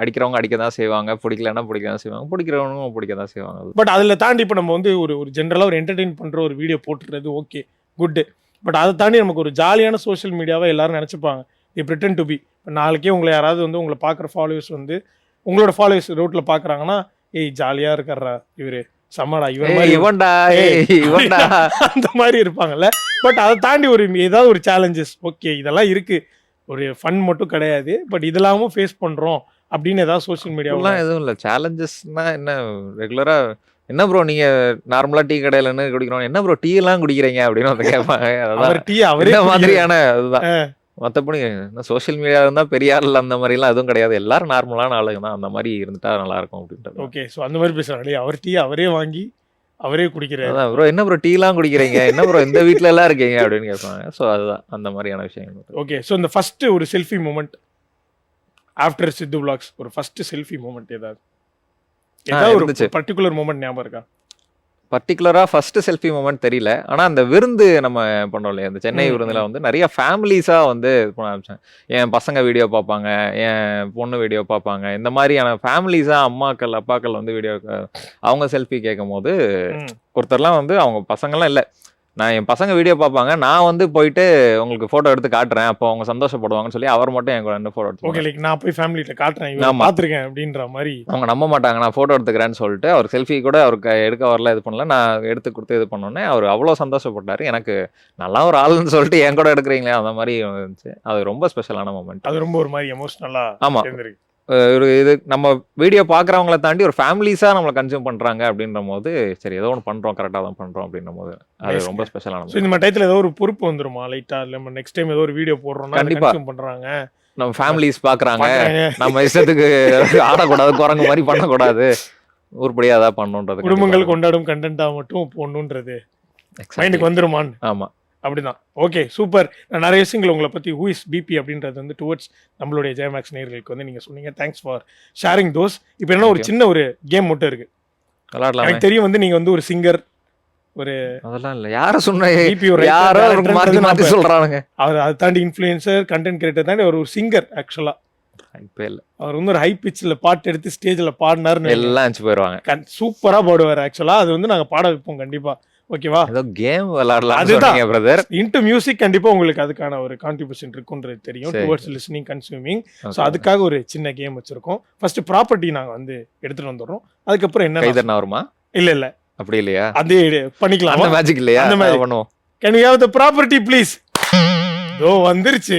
அடிக்கிறவங்க அடிக்க தான் செய்வாங்க, பிடிக்கலன்னா பிடிக்க தான் செய்வாங்க, பிடிக்கிறவங்க பிடிக்க தான் செய்வாங்க. பட் அதில் தாண்டி இப்போ நம்ம வந்து ஒரு ஜென்ரலாக ஒரு என்டர்டெயின் பண்ணுற ஒரு வீடியோ போட்டுறது ஓகே குட். பட் அதை தாண்டி நமக்கு ஒரு ஜாலியான சோஷியல் மீடியாவை எல்லாரும் நினச்சிப்பாங்க. தி பிரிட்டன் டு பி. இப்போ நாளைக்கே உங்களை யாராவது வந்து உங்களை பார்க்குற ஃபாலோவர்ஸ் வந்து உங்களோட ஃபாலோவர்ஸ் ரோட்டில் பார்க்குறாங்கன்னா, ஏய் ஜாலியாக இருக்கிறா இவரு, சம்மடா இவன்டா அந்த மாதிரி இருப்பாங்கல்ல. பட் அதை தாண்டி ஏதாவது ஒரு சேலஞ்சஸ், ஓகே இதெல்லாம் இருக்கு, ஒரு ஃபன் மட்டும் கிடையாது, பட் இதெல்லாமும் ஃபேஸ் பண்றோம் அப்படின்னு ஏதாவது சோஷியல் மீடியாவெல்லாம் எதுவும் இல்லை. சேலஞ்சஸ்னா என்ன, ரெகுலரா என்ன ப்ரோ நீங்க நார்மலா டீ கடையில என்ன குடிக்கிறோம், என்ன ப்ரோ டீ எல்லாம் குடிக்கிறீங்க அப்படின்னு வந்து கேட்பாங்க. அவர் டீ அவரே மாதிரியான அதுதான். மற்றபடி சோஷியல் மீடியா இருந்தால் பெரியாரில் அந்த மாதிரிலாம் எதுவும் கிடையாது. எல்லாரும் நார்மலான ஆளுங்க தான், அந்த மாதிரி இருந்துட்டா நல்லா இருக்கும் அப்படின்றது. ஓகே, ஸோ அந்த மாதிரி பேசுறாங்க. அவர் டீ அவரே வாங்கி அவரே குடிக்கிறாரு. அதான் ப்ரோ என்ன ப்ரோ டீலாம் குடிக்கிறீங்க, என்ன ப்ரோ இந்த வீட்டில எல்லாம் இருக்கீங்க அப்படின்னு கேட்பாங்க. ஸோ அதுதான் அந்த மாதிரியான விஷயங்கள். ஓகே, ஸோ இந்த ஃபர்ஸ்ட் ஒரு செல்ஃபி மூமெண்ட் ஆஃப்டர் சித்து விலாக்ஸ், ஒரு ஃபர்ஸ்ட் செல்ஃபி மூமெண்ட் ஏதாவது ஒரு பர்டிகுலர் மூமெண்ட் ஞாபகம் இருக்கா? பர்டிகுலராக ஃபர்ஸ்ட் செல்ஃபி மூமெண்ட் தெரியல. ஆனால் அந்த விருந்து நம்ம பண்ணுறோம் இல்லையா, அந்த சென்னை விருந்தில் வந்து நிறைய ஃபேமிலிஸாக வந்து பண்ண ஆரம்பிச்சேன். என் பசங்க வீடியோ பார்ப்பாங்க, என் பொண்ணு வீடியோ பார்ப்பாங்க, இந்த மாதிரியான ஃபேமிலிஸாக அம்மாக்கள் அப்பாக்கள் வந்து வீடியோ அவங்க செல்ஃபி கேட்கும் போது ஒருத்தர்லாம் வந்து அவங்க பசங்கள்லாம் இல்லை, நான் என் பசங்க வீடியோ பார்ப்பாங்க, நான் வந்து போயிட்டு உங்களுக்கு ஃபோட்டோ எடுத்து காட்டுறேன், அப்போ அவங்க சந்தோஷப்படுவாங்கன்னு சொல்லி அவர் மட்டும் என் கூட ஃபோட்டோ எடுத்து. ஓகே, லைக் நான் போய் ஃபேமிலிட்ட காட்டுறேன், நான் பார்த்துருக்கேன் அப்படின்ற மாதிரி. அவங்க நம்ப மாட்டாங்க, நான் ஃபோட்டோ எடுத்துக்கிறேன்னு சொல்லிட்டு அவர் செல்ஃபி கூட அவருக்கு எடுக்க வரல, இது பண்ணல, நான் எடுத்து கொடுத்து இது பண்ணோன்னே அவர் அவ்வளோ சந்தோஷப்பட்டார். எனக்கு நல்லா ஒரு ஆளுன்னு சொல்லிட்டு என் கூட எடுக்கிறீங்களே அந்த மாதிரி இருந்துச்சு. அது ரொம்ப ஸ்பெஷலான மூமெண்ட். அது ரொம்ப ஒரு மாதிரி எமோஷனலாக. ஆமாம், ஒரு இது நம்ம வீடியோ பார்க்குறவங்கள தாண்டி ஒரு ஃபேமிலிஸாக நம்மளை கன்சியூம் பண்ணுறாங்க அப்படின்ற போது சரி ஏதோ ஒன்று பண்ணுறோம், கரெக்டாக தான் பண்ணுறோம் அப்படின்ற போது அது ரொம்ப ஸ்பெஷலான. ஸோ இந்த டைத்தில் ஏதோ ஒரு பொறுப்பு வந்துருமா லைட்டாக, இல்லை நம்ம நெக்ஸ்ட் டைம் ஏதோ ஒரு வீடியோ போடுறோம்னா கண்டிப்பாக பண்ணுறாங்க, நம்ம ஃபேமிலிஸ் பார்க்குறாங்க, நம்ம இஷ்டத்துக்கு ஆடக்கூடாது, குரங்கு மாதிரி பண்ணக்கூடாது, உருப்படியாக தான் பண்ணணுன்றது, குடும்பங்கள் கொண்டாடும் கண்டென்ட்டாக மட்டும் போடணுன்றது மைண்டுக்கு வந்துருமான்னு. ஆமாம், அப்படிதான். Okay, super. நான் நிறைய விஷயங்கள் உங்களை பற்றி ஹூ இஸ் பிபி அப்படின்றது வந்து டுவர்ட்ஸ் நம்மளுடைய ஜெயமேக்ஸ் நேயர்களுக்கு வந்து நீங்கள் சொன்னீங்க. Thanks for sharing those. இப்போ என்ன ஒரு சின்ன ஒரு கேம் மட்டும் இருக்கு. விளையாடலாம். எனக்கு தெரியும் வந்து நீங்கள் வந்து ஒரு சிங்கர், ஒரு அதெல்லாம் இல்லை, யாரை சொன்ன பிபி ஒரு யாரோ மாற்றி மாற்றி சொல்கிறானுங்க. அவர் அதை தாண்டி இன்ஃப்ளூயன்சர், கண்டென்ட் கிரியேட்டர் தாண்டி அவர் ஒரு சிங்கர். ஆக்சுவலாக இப்போ இல்லை, அவர் வந்து ஒரு ஹை பிச்சில் பாட்டு எடுத்து ஸ்டேஜில் பாடினாருன்னு எல்லாம் அனுப்பிச்சு போயிடுவாங்க. சூப்பராக பாடுவார். ஆக்சுவலாக அது வந்து நாங்கள் பாட வைப்போம் கண்டிப்பாா. ஓகேவா? ஏதோ கேம் விளையாடலாம். அதுதான் பிரதர். இன்டு மியூசிக் கண்டிப்பா உங்களுக்கு அதுக்கான ஒரு கான்ட்ரிபியூஷன் இருக்குன்றது தெரியும். Towards listening, consuming. ஸோ அதுக்காக ஒரு சின்ன கேம் வச்சிருக்கோம். ஃபர்ஸ்ட் ப்ராப்பர்ட்டி நாங்க வந்து எடுத்துட்டு வந்துடுறோம். அதுக்கப்புறம் என்ன கைதர்னா வருமா? இல்ல அப்படி இல்லையா? அது பண்ணிக்கலாம். அந்த மேஜிக் இல்லையா? அந்த மாதிரி பண்ணுவோம். Can you have the property please? ஓ வந்துருச்சு.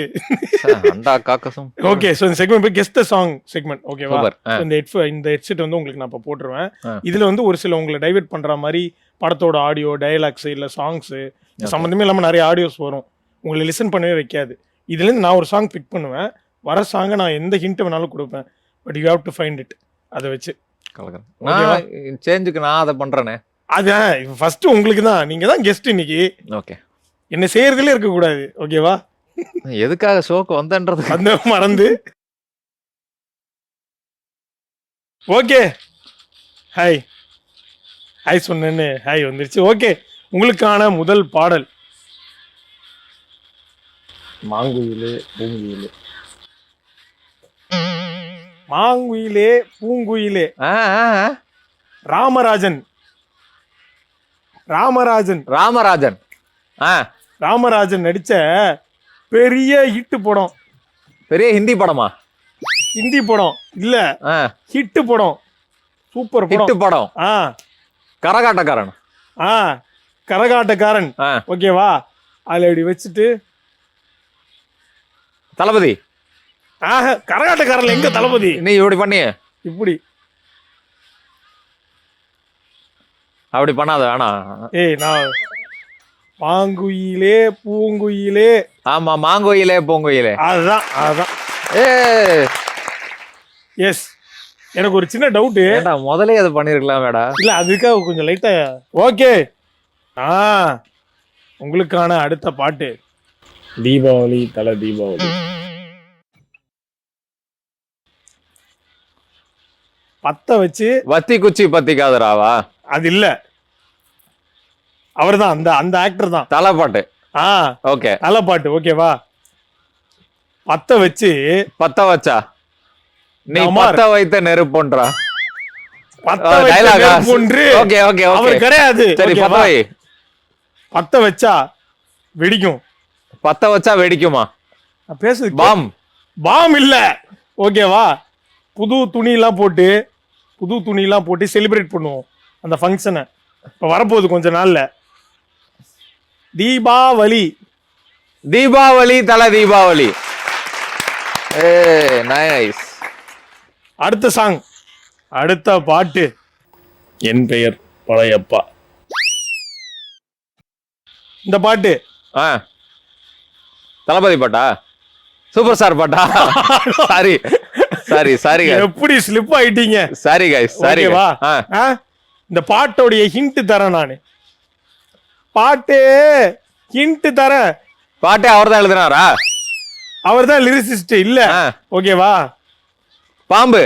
அண்டா காக்கசம். ஓகே, சோ இந்த segment guess the song segment. ஓகேவா? இந்த ஹெட்செட் வந்து உங்களுக்கு நான் இப்ப போட்டுருவேன். இதுல வந்து ஒரு சில உங்களை டைவர்ட் பண்ற மாதிரி படத்தோட ஆடியோ, டயலாக்ஸ், இல்லை சாங்ஸு சம்மந்தமே இல்லாமல் நிறைய ஆடியோஸ் வரும். உங்களை லிசன் பண்ணவே வைக்காது. இதுலேருந்து நான் ஒரு சாங் பிக் பண்ணுவேன். வர சாங்கை நான் எந்த ஹிண்ட் வேணாலும் கொடுப்பேன். But you have to find it. அதை வச்சு சேஞ்சுக்கு நான் அதை பண்ணுறேனே. அதான் ஃபர்ஸ்ட் உங்களுக்கு தான். நீங்கள் தான் கெஸ்ட் இன்னைக்கு. ஓகே, என்ன செய்யறதுல இருக்கக்கூடாது. ஓகேவா? எதுக்காக ஷோக்கு வந்தன்றது அந்த மறந்து. ஓகே, ஹாய் ஹாய் சொன்னேன்னு ஹாய் வந்துருச்சு. ஓகே, உங்களுக்கான முதல் பாடல் மாங்குயிலே பூங்குயிலே. மாங்குயிலே பூங்குயிலே. ராமராஜன். ராமராஜன் ராமராஜன் ராமராஜன் நடிச்ச பெரிய ஹிட் படம். பெரிய ஹிந்தி படமா? ஹிந்தி படம் இல்ல, ஹிட் படம். சூப்பர் ஹிட் படம். கரகாட்டக்காரன். கரகாட்டக்காரன். ஓகேவா? அதுல இப்படி வச்சுட்டு தளபதி. கரகாட்டக்காரன் எங்க தளபதி? நீ இப்படி பண்ணி இப்படி அப்படி பண்ணாத வேணா. நான் மாங்குயிலே பூங்குயிலே. ஆமா, மாங்குயிலே பூங்குயிலே. அதுதான் அதுதான். எஸ். எனக்கு ஒரு சின்ன டவுட். முதலே அதை பண்ணிருக்கலாம் மேடா. இல்ல அதுக்காக கொஞ்சம் லைட்டா. ஓகே, உங்களுக்கான அடுத்த பாட்டு தீபாவளி. தல தீபாவளி. பத்த வச்சு வத்தி குச்சி பத்திக்காதராவா? அது இல்ல, அவர் தான் அந்த ஆக்டர் தான். தலை பாட்டு. ஓகே, தலை பாட்டு. ஓகேவா? பத்த வச்சு பத்த வச்சா நீ பத்த வைத்த நெருப்பொன்றா? அவர் கிடையாது. பத்த வச்சா வெடிக்கும். பத்த வச்சா வெடிக்குமா? பேசுது பாம். பாம் இல்ல. ஓகேவா? புது துணியெல்லாம் போட்டு செலிப்ரேட் பண்ணுவோம் அந்த ஃபங்க்ஷனை. இப்ப வரப்போகுது கொஞ்ச நாள்ல. தீபாவளி. தீபாவளி தல தீபாவளி. நைஸ். அடுத்த சாங், அடுத்த பாட்டு என் பெயர் பழையப்பா. இந்த பாட்டு தளபதி பாட்டா? சூப்பர் ஸ்டார் பாட்டா? சாரி சாரி சாரி, எப்படி ஸ்லிப் ஆயிட்டீங்க? Sorry guys, sorry. இந்த பாட்டோடைய ஹிண்ட் தரேன் நானு. பாட்டு ஹிண்ட் தரேன். பாட்டே அவர் தான் எழுதினாரா? அவர் தான் லிரிசிஸ்ட் இல்ல. ஓகேவா? பாம்பு.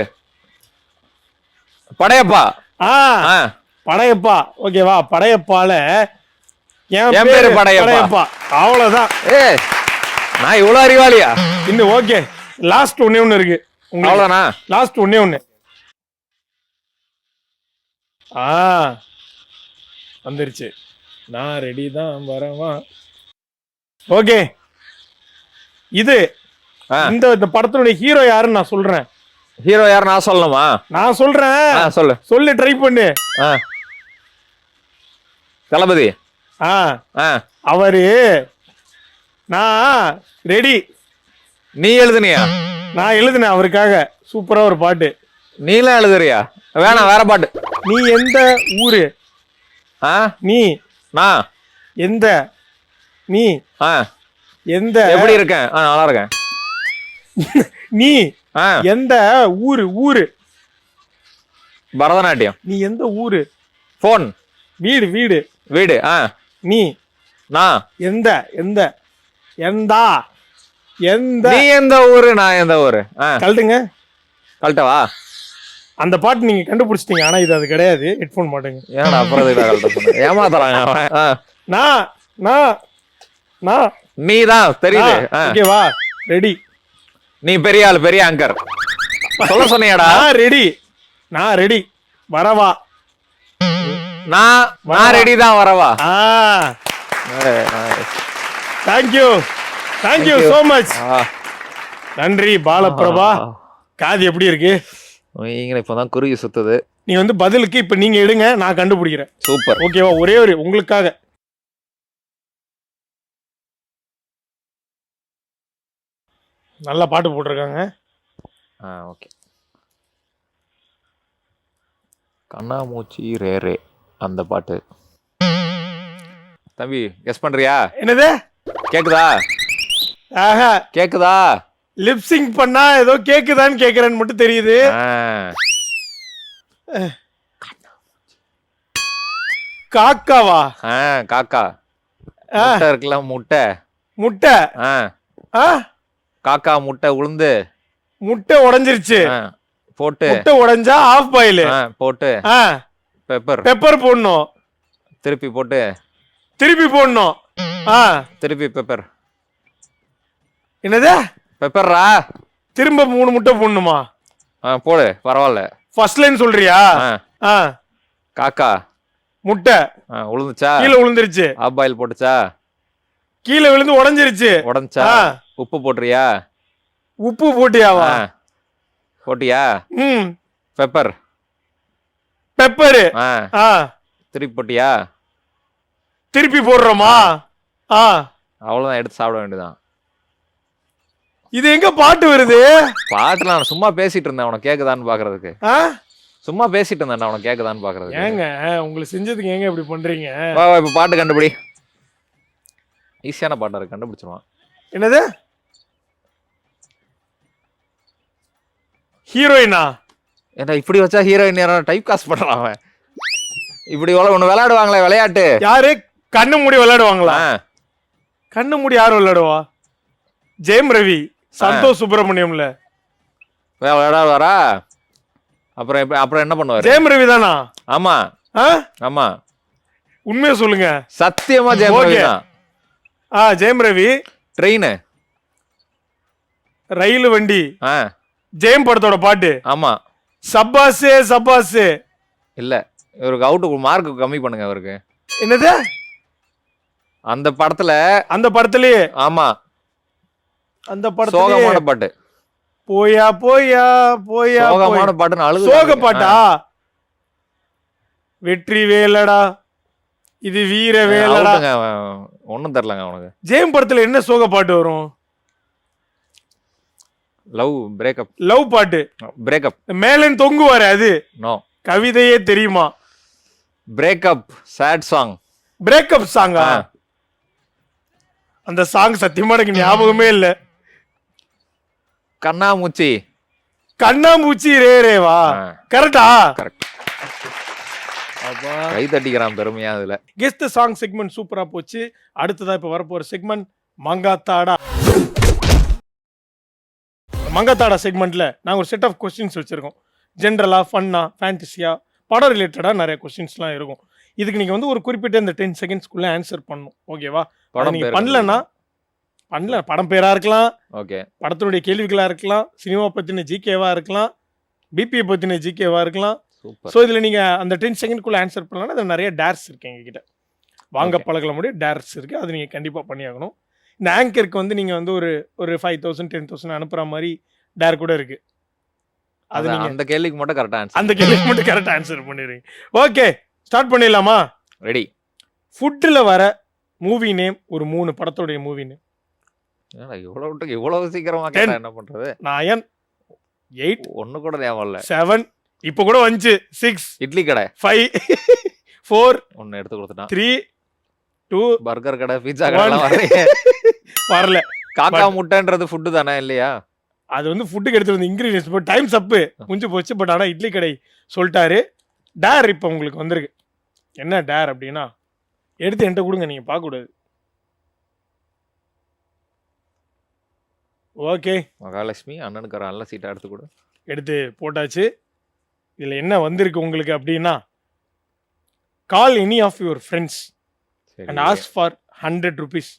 படையப்பா. படையப்பா. ஓகேவா? படையப்பால என் பேரு படையப்பா. அவ்வளவுதான். நான் இவ்வளவு அறிவாளியா? இன்னும் ஓகே, லாஸ்ட் ஒண்ணு இருக்கு. அவ்வளவுதானா? லாஸ்ட் ஒண்ணு. வந்துருச்சு. நான் ரெடி தான் வரவா. ஓகே, இது இந்த படத்தினுடைய ஹீரோ யாருன்னு நான் சொல்றேன். ஹீரோ யாரு நான் சொல்லணுமா? நான் சொல்றேன். சொல்லு, ட்ரை பண்ணு. தளபதி. அவரு நான் ரெடி. நீ எழுதுனியா? நான் எழுதுனேன் அவருக்காக. சூப்பரா ஒரு பாட்டு. நீலாம் எழுதுறியா? வேணாம், வேற பாட்டு. நீ எந்த ஊரு? நீ நான் எந்த நீ எந்த எப்படி இருக்கேன்? நல்லா இருக்கேன். நீ எந்த ஊரு? பரதநாட்டியம். நீ எந்த ஊரு? போன். வீடு. வீடு. நீ நான் எந்த எந்த எந்தா எந்த நீ எந்த ஊரு நான் எந்த ஊரு கழட்டுங்க. கழட்டவா? அந்த பாட்டு நீங்க கண்டுபிடிச்சிட்டீங்க, ஆனா இது அது கிடையாது. ஹெட்ஃபோன் மாட்டுங்க. ஏன்னா அப்புறம் எதுக்கு கழட்ட சொன்ன? ஏமாத்துறாங்க அவன். நான் நான் நான் நீ தான் தெரியுது. ஓகேவா? ரெடி. நீ பெரிய ஆள், பெரிய ஆங்கர். சொல்ல சொன்னியாடா? நான் ரெடி. நான் ரெடி. வரவா? நான் ரெடி தான். வரவா? Thank you thank you so much. நன்றி பாலபிரபா. காது எப்படி இருக்கு? இப்பதான் குருவி சுத்துது. நீ வந்து பதிலுக்கு இப்ப நீங்க எடுங்க, நான் கண்டுபிடிக்கிறேன். சூப்பர். ஓகேவா? ஒரே ஒரு உங்களுக்காக நல்ல பாட்டு போட்டிருக்காங்க. ஓகே. கண்ணாமூச்சி ரே அந்த பாட்டு. தம்பி கெஸ் பண்றியா? என்னது கேக்குதா? ஆஹா, கேக்குதா? லிப்சிங் பண்ணா ஏதோ கேக்குதான்னு கேக்குறேன்னு மட்டும் தெரியுது. காக்காவா? காக்கா முட்டை இருக்குல்ல, முட்டை முட்டை. காக்கா முட்டை உளுந்து முட்டை உடைஞ்சிருச்சு. போட்டு முட்டை உடைஞ்சா ஆஃப் பாயில் போட்டு பெப்பர் பெப்பர் போடணும். திருப்பி போட்டு திருப்பி போடணும். திருப்பி பெப்பர். என்னது பெப்பர்ரா? திரும்ப 3 முட்டை போடணுமா? போடு, பரவாயில்ல. ஃபர்ஸ்ட் லைன் சொல்றியா? காக்கா முட்டை உளுந்துச்சா? கீழே விழுந்துருச்சு. ஆஃப் பாயில் போட்டுச்சா? கீழே விழுந்து உடைஞ்சிருச்சு. உடைஞ்சா? உப்பு போட்டுறியா? உப்பு போட்டியாவா? போட்டியா? பெப்பர் பெப்பரு திருப்பி போட்டியா? திருப்பி போடுறோமா? அவ்வளவுதான், எடுத்து சாப்பிட வேண்டியதான். இது எங்க பாட்டு வருது? பாட்டு நான் சும்மா பேசிட்டு இருந்தேன், உனக்கு கேக்குதான்னு பாக்குறதுக்கு. சும்மா பேசிட்டு இருந்தேன், உனக்கு கேக்குதான்னு பாக்குறதுக்கு. ஏங்க உங்களுக்கு செஞ்சதுக்கு ஏங்க இப்படி பண்றீங்க? வா இப்ப பாட்டு கண்டுபிடி. ஈஸியான பாட்டா இருக்கு, கண்டுபிடிச்சிருவான். என்னது ஹீரோயினா? ஏன்னா இப்படி வச்சா ஹீரோயின் டைப் காஸ்ட் பண்றான் அவன். இப்படி ஒண்ணு விளையாடுவாங்களே விளையாட்டு. யாரு? கண்ணு மூடி விளையாடுவாங்களா? கண்ணு மூடி யாரு விளையாடுவா? ஜெயம் ரவி, சந்தோஷ் சுப்பிரமணியம்ல விளையாடுவாரா? அப்புறம் என்ன பண்ணுவாரு? ஜெயம் ரவி தானா? ஆமா ஆமா. உண்மையா சொல்லுங்க. சத்தியமா ஜெயம் ரவி தான். ஜெயம் ரவி. ட்ரெயின், ரயில் வண்டி, ஜெயம் படத்தோட பாட்டு. ஆமா. சப்பாசே சப்பாசே. இல்ல, இவருக்கு அவுட் மார்க் கம்மி பண்ணுங்க அவருக்கு. என்னது? அந்த படத்துலயே? ஆமா, அந்த படத்துல சோகமான பாட்டு. போயா போயா போயா சோகமான பாட்டுன்னு அழுது. சோக பாட்டா? வெற்றி வேலடா இது வீர வேலடா. ஒண்ணும் தெரியலங்க அவனுக்கு. ஜெயம் படத்துல என்ன சோக பாட்டு வரும்? Love breakup. லவ் பாட்டு. பிரேக்கப். மேலன் தொங்குவாரு அது. நோ. கவிதையே தெரியுமா? Breakup chat song. பிரேக்கப் சாங்கா? அந்த சாங் சத்தியமா எனக்கு ஞாபகமே இல்ல. கண்ணாமூச்சி. கண்ணாமூச்சி ரே ரேவா? கரெக்டா? கரெக்ட். கை தட்டிக்கிறான் பெருமையா. அதுல கெஸ் தி சாங் செக்மெண்ட் சூப்பரா போச்சு. அடுத்ததா இப்ப வரப்போற செக்மெண்ட் மங்காத்தாடா. மங்காத்தாடா செக்மெண்ட்ல நாங்க ஒரு செட் ஆஃப் கொஸ்டின்ஸ் வச்சிருக்கோம். ஜென்ரலா, ஃபன்னா, ஃபேண்டசியா, படம் ரிலேட்டடா நிறைய கொஸ்டின்ஸ்லாம் இருக்கும். இதுக்கு நீங்க வந்து ஒரு குறிப்பிட்ட இந்த 10 செகண்ட்ஸ்க்குள்ள ஆன்சர் பண்ணணும். ஓகேவா? நீங்க பண்ணலன்னா படம் பேரா இருக்கலாம், ஓகே, படத்தினுடைய கேள்விகளா இருக்கலாம், சினிமா பத்தின ஜிகேவா இருக்கலாம், பிபிஏ பத்தின ஜிகேவா இருக்கலாம். ஸோ இதில் நீங்கள் அந்த 10 செகண்ட்குள்ளே ஆன்சர் பண்ணலாம்னா அதில் நிறைய டேர்ஸ் இருக்குது எங்ககிட்ட. வாங்க பழகல முடியும் டேர்ஸ் இருக்குது, அது நீங்கள் கண்டிப்பாக பண்ணியாகணும். இந்த ஆங்கருக்கு வந்து நீங்கள் வந்து ஒரு 5,000 10,000 அனுப்புகிற மாதிரி டேர் கூட இருக்குது. அது நீங்கள் அந்த கேள்விக்கு மட்டும் கரெக்டாக ஆன்சர் பண்ணிடுறீங்க. ஓகே, ஸ்டார்ட் பண்ணிடலாமா? ரெடி. ஃபுட்டில் வர மூவி நேம், ஒரு 3 படத்தோடைய மூவி நேம். இவ்வளவு சீக்கிரமா என்ன பண்றது? 9 8 ஒன்னு கூட ஞாபகம் இல்ல. 7 இப்போ கூட வந்து 6 இட்லி கடை, 5 4 ஒன்னு எடுத்து கொடுத்துட்டான், 3 2 பர்கர் கடை, பீட்சா கடை வரல. காக்கா முட்டைன்றது ஃபுட் தானே இல்லையா? அது வந்து ஃபுட்டுக்கு எடுத்து வந்து இன்கிரீடியன்ஸ் போட்டு டைம்ஸ் அப்பு முடிஞ்சு போச்சு. பட் ஆனால் இட்லி கடை சொல்லிட்டாரு. டேர் இப்போ உங்களுக்கு வந்திருக்கு. என்ன டேர் அப்படின்னா எடுத்து என்கிட்ட கொடுங்க, நீங்கள் பார்க்கக்கூடாது. ஓகே, மகாலட்சுமி அண்ணனுக்கு ஒரு நல்ல சீட்டா எடுத்து கொடு. எடுத்து போட்டாச்சு. இதில் என்ன வந்திருக்கு உங்களுக்கு அப்படின்னா, கால் எனி ஆஃப் யுவர் ஃப்ரெண்ட்ஸ் சரி, அண்ட் ஆஸ்க் ஃபார் 100 ருபீஸ்.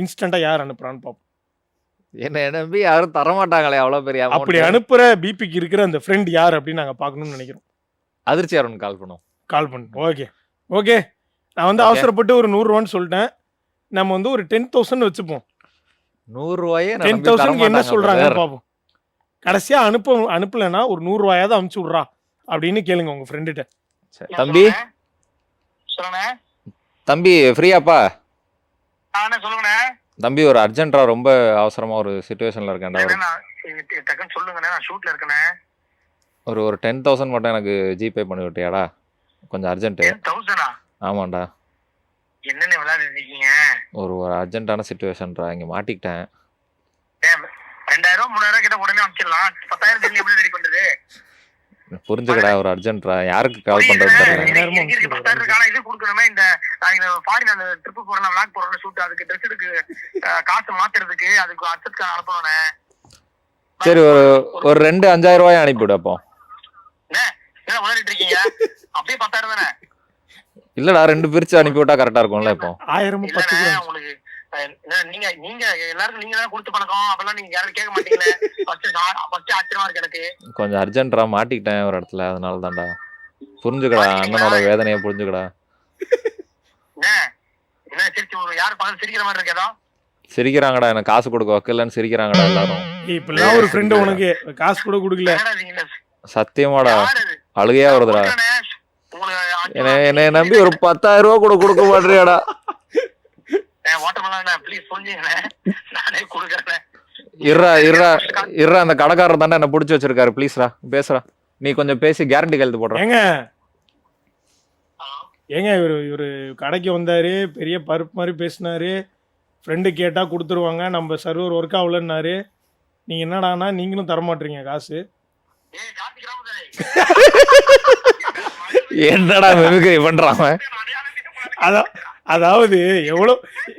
இன்ஸ்டண்ட்டாக யார் அனுப்புறான்னு பார்ப்போம். என்ன நம்பி யாரும் தரமாட்டாங்களே அவ்வளோ பெரிய அப்படி அமௌண்ட். அனுப்புகிற பிபிக்கு இருக்கிற அந்த ஃப்ரெண்ட் யார் அப்படின்னு நாங்கள் பார்க்கணும்னு நினைக்கிறோம். அதிர்ச்சி அருண் கால் பண்ணும். கால் பண்ணு. ஓகே ஓகே, நான் வந்து Okay. அவசரப்பட்டு ஒரு 100 ரூபான்னு சொல்லிட்டேன். நம்ம வந்து ஒரு 10,000 வச்சுப்போம். 100 ரூபாயே 10,000 என்ன சொல்றாங்கன்னு பார்ப்போம். கடைசியா அனுப்பலைன்னா ஒரு 100 ரூபாயாவது அனுப்பிச்சு விட்றா அப்படின்னு கேளுங்க உங்க ஃப்ரெண்டுகிட்ட. தம்பி சொல்லுண்ணே. தம்பி ஃப்ரீயாப்பா? சொல்லுங்கண்ணே. தம்பி ஒரு அர்ஜென்ட்டா ரொம்ப அவசரமா ஒரு சுச்சுவேஷன்ல இருக்கேன்டா. டக்குன்னு சொல்லுங்கண்ணே, நான் ஷூட்ல இருக்கேண்ணே. ஒரு 10,000 மட்டும் எனக்கு ஜிபே பண்ணி விட்டியாடா? கொஞ்சம் அர்ஜென்ட்டு. 10,000 ஆமாண்டா, என்னென்ன விளையாடிட்டு இருக்கீங்க? ஒரு அர்ஜென்ட்டான சுச்சுவேஷன்டா, இங்கே மாட்டிக்கிட்டேன். 2,000 3,000 கிட்ட உடனே அனுப்பிச்சிடலாம். 10,000 தெரிஞ்சு எப்படி ரெடி பண்றது? புரிஞ்சுக்கடா, ஒரு அர்ஜென்ட்ரா. யாருக்கு கால் பண்றது தெரியல. 10,000 இருக்கான இது கொடுக்கணுமே. இந்த ஃபாரின் அந்த ட்ரிப்பு போறோம், விளாக் போறோம், ஷூட், அதுக்கு ட்ரெஸ் எடுக்கு காசு மாத்துறதுக்கு, அதுக்கு அர்ஜென்ட் அனுப்பணும்ண்ணே. சரி, ஒரு 2 5,000 ரூபாய் அனுப்பிவிடு அப்போ. என்ன விளையாடிட்டு இருக்கீங்க? அப்படியே 10,000 தானே? இல்லடா, 2 பிரிச்சு அனுப்பிவிட்டா கரெக்டா இருக்கும்ல இப்போ. 1000 10 இல்லண்ணே, உங்களுக்கு நீங்க எல்லாருக்கும் நீங்க தான் கொடுத்து பழக்கம். அப்பெல்லாம் நீங்க யாரும் கேட்க மாட்டீங்களே. ஃபர்ஸ்ட் ஆச்சரியமா இருக்கு எனக்கு. கொஞ்சம் அர்ஜென்ட்ரா, மாட்டிக்கிட்டேன் ஒரு இடத்துல, அதனால தான்டா. புரிஞ்சுக்கடா, அண்ணனோட வேதனையை புரிஞ்சுக்கடா. என்ன சிரிச்சு யாரு பக்கத்துல சிரிக்கிற மாதிரி இருக்கு? ஏதோ சிரிக்கிறாங்கடா, எனக்கு காசு கொடுக்க வைக்கலன்னு சிரிக்கிறாங்கடா எல்லாரும். இப்பெல்லாம் ஒரு ஃப்ரெண்டு உனக்கு காசு கூட கொடுக்கல. சத்தியமாடா, யாரு இது? அழுகையா வருதுடா. கொடுக்கறேண்ணே. உங்களுக்கு என்னை நம்பி ஒரு 10,000 ரூபா கூட கொடுக்க மாட்டேறியாடா? வாட்டர்மெலன் ப்ளீஸ் சொல்லுங்கண்ணே, நானே கொடுக்கறேன். இருடா, அந்த கடைக்காரர் தானே என்ன புடிச்சு வச்சிருக்காரு. ப்ளீஸ்ரா பேசுறா, நீ கொஞ்சம் பேசி கேரண்டி கையெழுத்து போடுற. ஏங்க இவரு கடைக்கு வந்தாரு, பெரிய பருப்பு மாதிரி பேசினாரு. ஃப்ரெண்டு கேட்டா கொடுத்துருவாங்க, நம்ம சர்வர் ஒர்க் ஆகலன்னாரு. நீங்க என்னடானா நீங்களும் தரமாட்டீங்க காசு. என்னடா மிமிக்ரி பண்றாங்க? அதாவது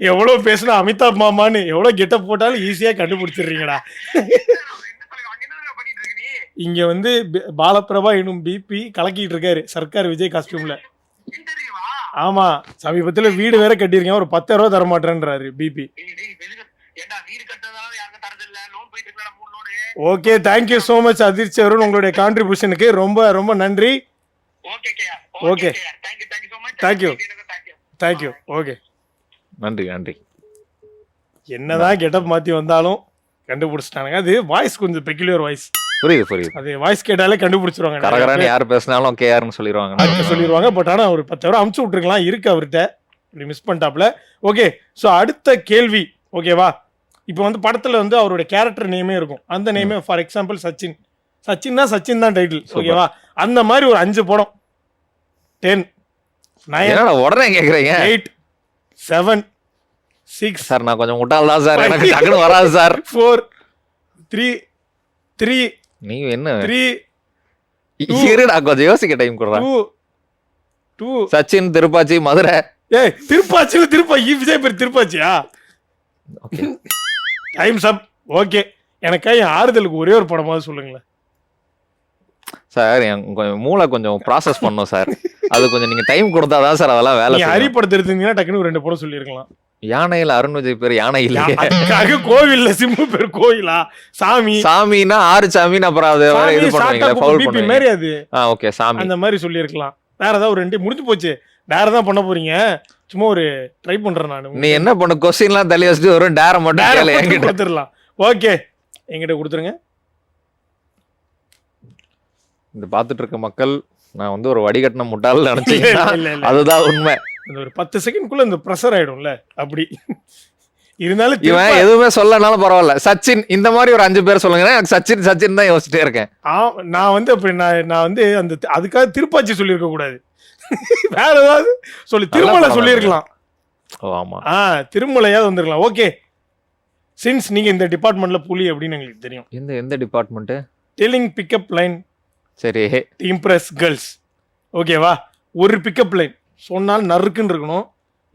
எவ்வளவு பேசினா அமிதாப் மாமான்னு எவ்வளவு கெட்டப் போட்டாலும் ஈஸியா கண்டுபிடிச்சிடுறீங்கடா. இங்க வந்து பாலப்பிரபா எனும் பிபி கலக்கிட்டு இருக்காரு சர்க்கார் விஜய் காஸ்டியூம்ல. ஆமா, சமீபத்துல வீடு வேற கட்டியிருக்கேன், ஒரு 10,000 ரூபா தர மாட்டேன்றாரு பிபி. ஓகே, தேங்க்யூ சோ மச் அதிர்ச்சி அருண், உங்களுடைய கான்ட்ரிபியூஷனுக்கு ரொம்ப ரொம்ப நன்றி. Okay, thank you thank you. ஓகே, நன்றி. என்னதான் கெட்டப் மாத்தி வந்தாலும் கண்டுபிடிச்சிட்டானுங்க. அது வாய்ஸ் கொஞ்சம் பெக்குலியர் வாய்ஸ். புரியுது. அது வாய்ஸ் கேட்டாலே கண்டுபிடிச்சிருவாங்க. கரகரான்னு யார் பேசினாலும் கேஆர்னு சொல்லிடுவாங்க. பட் ஆனா ஒரு 10,000 ரூபா அமுச்சு விட்டுருக்கலாம், இருக்கு அவர்கிட்ட, இப்படி மிஸ் பண்ணிட்டாப்ல. ஓகே, ஸோ அடுத்த கேள்வி. ஓகேவா, இப்போ வந்து படத்துல வந்து அவருடைய கேரக்டர் நேமே இருக்கும். அந்த நேமே ஃபார் எக்ஸாம்பிள் சச்சின் தான் டைட்டில். ஓகேவா, அந்த மாதிரி ஒரு 5 படம். 10 9 உடனே கேக்குறீங்க. 8 7 6 சார், நான் கொஞ்சம் முட்டாள் தான் சார், எனக்கு டக்குனு வராது சார். 4 3 நீ என்ன 3 இருடா, கொஞ்சம் யோசிக்க டைம் கொடுறேன். 2 சச்சின், திருப்பாச்சி, மதுரை. ஏய், திருப்பாச்சி விஜய் பேர் திருப்பாச்சியா? டைம்ஸ் அப். ஓகே, எனக்கு ஆறுதலுக்கு ஒரே ஒரு படமாவது சொல்லுங்களேன் சார். கொஞ்சம் மூளை கொஞ்சம் ப்ராசஸ் பண்ணும் சார், அது கொஞ்சம் நீங்க டைம் கொடுத்தாதான் சார் அதெல்லாம் வேலை. ஹரி படத்தை எடுத்தீங்கன்னா டக்குனு 2 படம் சொல்லியிருக்கலாம். யானையில அருண் விஜய் பேர் யானை இல்லையே. அதுக்காக கோவில்ல சிம்பு பேர் கோயிலா? சாமின்னா 6 சாமின்னு அப்புறம் அது இது பண்ணுவீங்களா, ஃபவுல் பண்ணுவீங்க. அது ஓகே, சாமி அந்த மாதிரி சொல்லியிருக்கலாம். வேற ஏதாவது ஒரு 2 முடிஞ்சு போச்சு. வேற தான் பண்ண போறீங்க? சும்மா ஒரு ட்ரை பண்றேன் நான். நீ என்ன பண்ண, கொஸ்டின்லாம் தள்ளி வச்சுட்டு வரும், டேர மட்டும் கேளு, என்கிட்ட கொடுத்துடலாம். ஓகே, என்கிட்ட கொடுத்துருங்க. இந்த பாத்துட்டு இருக்க மக்கள், நான் வந்து ஒரு வடிகட்டின முட்டாள் நினைச்சீங்கன்னா அதுதான் உண்மை. ஒரு 10 செகண்ட்குள்ள இந்த ப்ரெஷர் ஆயிடும்ல, அப்படி இருந்தாலும் இவன் எதுவுமே சொல்லனாலும் பரவாயில்ல. சச்சின் இந்த மாதிரி ஒரு 5 பேர் சொல்லுங்க, எனக்கு சச்சின் தான் யோசிச்சுட்டே இருக்கேன். நான் வந்து அப்படி நான் வந்து அந்த அதுக்காக திருப்பாச்சி சொல்லியிருக்க கூடாது. வேற ஏதாவது சொல்லி திருமலை சொல்லியிருக்கலாம். ஆமா, திருமலையாவது வந்துருக்கலாம். ஓகே, சின்ஸ் நீங்க இந்த டிபார்ட்மெண்ட்ல புலி அப்படின்னு எங்களுக்கு தெரியும். எந்த டிபார்ட்மெண்ட்? Telling pickup line. சரி, இம்ப்ரெஸ் கேர்ள்ஸ். ஓகேவா, ஒரு பிக்கப் லைன் சொன்னால் நறுக்குன்னு இருக்கணும்.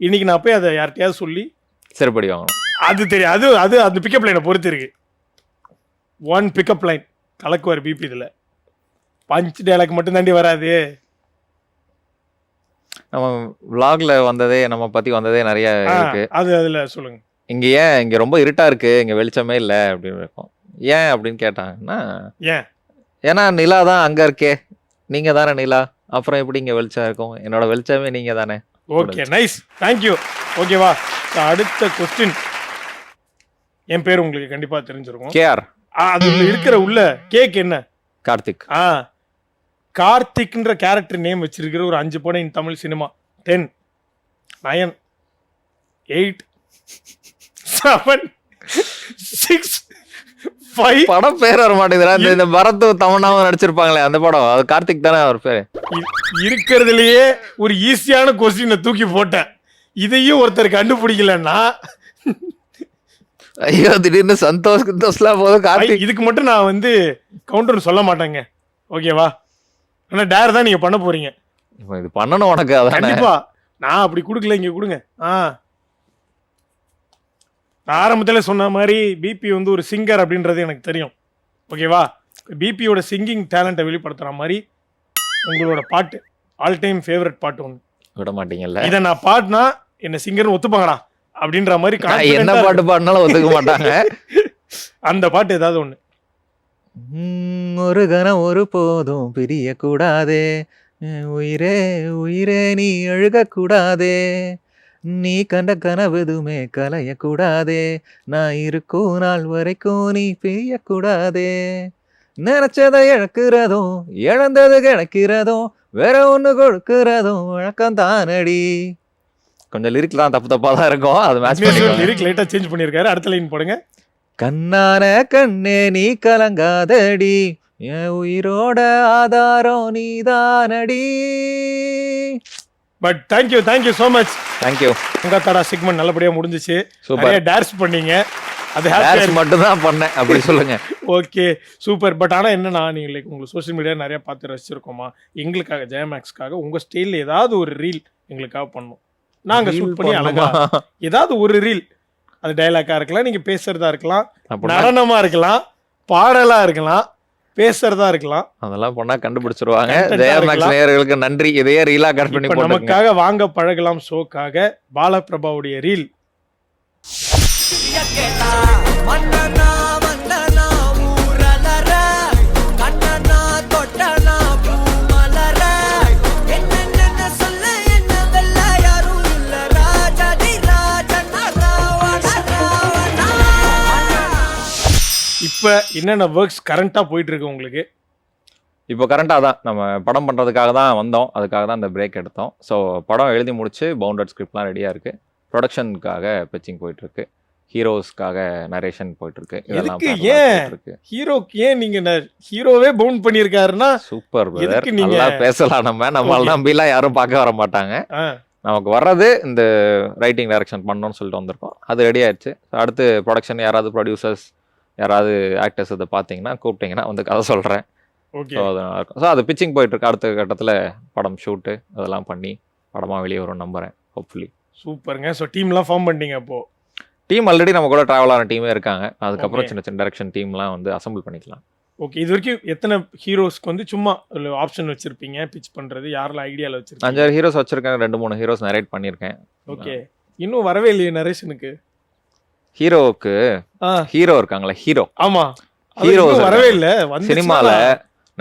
இன்னைக்கு நான் போய் அதை யார்கிட்டயாவது சொல்லி சரிப்படி வாங்கணும். அது தெரியும். அது அந்த பிக்கப் லைனை பொறுத்து இருக்கு. ஒன் பிக்கப் லைன் கலக்குவார் பிபி இதில். பஞ்ச் டயலாக் மட்டும் தாண்டி வராது. நம்ம vlogல வந்ததே நம்ம பத்தி வந்ததே நிறைய இருக்கு. அது அதில் சொல்லுங்க. இங்க ரொம்ப இருட்டா இருக்கு, இங்க வெளிச்சமே இல்லை அப்படின்னு இருக்கும். ஏன் அப்படின்னு கேட்டாங்கன்னா, ஏன்? ஏன்னா நிலா தான் அங்க இருக்கே, நீங்க தானே நிலா, அப்புறம் எப்படி இங்க வெளிச்சம் இருக்கும்? என்னோட வெளிச்சமே நீங்க தானே. Okay, nice, thank you. ஓகேவா, அடுத்த கொஸ்டின். என் பேர் உங்களுக்கு கண்டிப்பா தெரிஞ்சிருக்கும். கேஆர் அது இருக்கிற உள்ள கேக் என்ன? கார்த்திக். கார்த்திக்ன்ற கேரக்டர் நேம் வச்சிருக்கிற ஒரு 5 படம் இன் தமிழ் சினிமா. 10, 9, 8, 7, 6, 5. படம் பேர் வர மாட்டேங்குதுடா. இந்த பரத் தமன்னாவும் நடிச்சிருப்பாங்களே அந்த படம், அது கார்த்திக் தானே அவர் பேரு. இருக்கிறதுலயே ஒரு ஈஸியான கொஸ்டினை தூக்கி போட்டேன். இதையும் ஒருத்தர் கண்டுபிடிக்கலன்னா ஐயோ, திடீர்னு சந்தோஷ்லாம் போதும் கார்த்திக். இதுக்கு மட்டும் நான் வந்து கவுண்டர் சொல்ல மாட்டேங்க. ஓகேவா, ஆனா டேர் தான் நீங்க பண்ண போறீங்க. இப்போ இது பண்ணணும் உனக்கு. அதான் கண்டிப்பா நான் அப்படி கொடுக்கல, இங்க கொடுங்க. நான் ஆரம்பத்தில் சொன்ன மாதிரி பிபி வந்து ஒரு சிங்கர் அப்படின்றது எனக்கு தெரியும். ஓகேவா, பிபியோட சிங்கிங் டேலண்ட்டை வெளிப்படுத்துற மாதிரி உங்களோட பாட்டு ஆல் டைம் ஃபேவரட் பாட்டு ஒன்று விட மாட்டீங்கல்ல. இதை நான் பாடினா என்ன சிங்கர்னு ஒத்துப்பாங்கடா அப்படின்ற மாதிரி என்ன பாட்டு பாடினாலும் ஒத்துக்க மாட்டாங்க. அந்த பாட்டு ஏதாவது ஒண்ணு. ஒரு கணம் ஒரு போதும் பிரிய கூடாதே, உயிரே உயிரே நீ அழுக கூடாதே, நீ கண்ட கனவெதுமே கலைய கூடாதே, நான் இருக்கும் நாள் வரைக்கும் நீ பிரிய கூடாதே, நினைச்சதை இழக்கிறதும் இழந்தது கிடக்கிறதும் வேற ஒண்ணு கொடுக்கிறதும் வழக்கம் தானடி. கொஞ்சம் லிரிக் தான் தப்பா தான் இருக்கும், அது மேட்ச் பண்ணி லிரிக் லைட்டா சேஞ்ச் பண்ணிருக்காரு. அடுத்த லைன் போடுங்க. கண்ணான கண்ணே நீ கலங்காதடி, என் உயிரோட ஆதாரம் நீதானடி. But thank you so much. Thank you. உங்க தடா செக்மெண்ட் நல்லபடியா முடிஞ்சிச்சு. சூப்பர். டான்ஸ் பண்ணீங்க, அது டான்ஸ் மட்டும் தான் பண்ணேன் அப்படி சொல்லுங்க. Okay super. பட் ஆனா என்னன்னா, நீங்க லைக் உங்களுக்கு சோஷியல் மீடியா நிறைய பார்த்து ரசிச்சிருக்கோமா, எங்களுக்காக ஜெயமேக்ஸ்க்காக உங்க ஸ்டைல்ல ஏதாவது ஒரு ரீல் எங்களுக்காக பண்ணணும். நாங்க ஷூட் பண்ணி அழகா ஏதாவது ஒரு ரீல், அது டயலாக்கா இருக்கலாம், நீங்க பேசுறதா இருக்கலாம், நடனமா இருக்கலாம், பாடலா இருக்கலாம், பேசுறதா இருக்கலாம். அதெல்லாம் பண்ணா கண்டுபிடிச்சிருவாங்க. ஜெயமேக்ஸ் நேயர்களுக்கு நன்றி. இதையே ரீலா கட் பண்ணி போடுங்க. நமக்காக வாங்க பழகலாம் ஷோக்காக பாலபிரபாவுடைய ரீல். இப்போ என்னென்ன ஒர்க்ஸ் கரண்டா போயிட்டு இருக்கு உங்களுக்கு? இப்போ கரண்டாக தான் நம்ம படம் பண்ணுறதுக்காக தான் வந்தோம், அதுக்காக தான் இந்த பிரேக் எடுத்தோம். ஸோ படம் எழுதி முடிச்சு பவுண்டட் ஸ்கிரிப்ட்லாம் ரெடியாக இருக்குது. ப்ரொடக்ஷனுக்காக பிச்சிங் போயிட்டுருக்கு, ஹீரோஸ்க்காக நரேஷன் போயிட்டுருக்கு. இதெல்லாம் ஹீரோக்கு ஏன் நீங்கள் ஹீரோவே பவுண்ட் பண்ணியிருக்காருன்னா சூப்பர் பிரதர், நல்லா பேசலாம். நம்மளால நம்பிலாம் யாரும் பார்க்க வர மாட்டாங்க. நமக்கு வர்றது இந்த ரைட்டிங் டைரக்ஷன் பண்ணணும்னு சொல்லிட்டு வந்திருக்கோம், அது ரெடி ஆயிடுச்சு. அடுத்து ப்ரொடக்ஷன் யாராவது ப்ரொடியூசர்ஸ் யாராவது ஆக்டர்ஸ் இதை பார்த்தீங்கன்னா கூப்பிட்டீங்கன்னா வந்து கதை சொல்கிறேன். ஸோ அது நல்லா இருக்கும். ஸோ அது பிச்சிங் போயிட்டுருக்கு. அடுத்த கட்டத்தில் படம் ஷூட்டு அதெல்லாம் பண்ணி படமாக வெளியே வரும் நம்புறேன், ஹோப்ஃபுல்லி. சூப்பருங்க. ஸோ டீம்லாம் ஃபார்ம் பண்ணிட்டீங்க? அப்போது டீம் ஆல்ரெடி நம்ம கூட ட்ராவல் ஆன டீமே இருக்காங்க. அதுக்கப்புறம் சின்ன சின்ன டைரக்ஷன் டீம்லாம் வந்து அசம்பிள் பண்ணிக்கலாம். ஓகே, இது வரைக்கும் எத்தனை ஹீரோஸ்க்கு வந்து சும்மா ஆப்ஷன் வச்சிருப்பீங்க பிச் பண்ணுறது? யாரெல்லாம் ஐடியாவில் வச்சிருக்கீங்க? 5-6 ஹீரோஸ் வச்சிருக்கேன், 2-3 ஹீரோஸ் நரேட் பண்ணியிருக்கேன். ஓகே, இன்னும் வரவே இல்லையே நரேஷனுக்கு. ஹீரோவுக்கு ஹீரோ இருக்காங்களே, ஹீரோ. ஆமா, ஹீரோஸ் வரவே இல்ல. சினிமால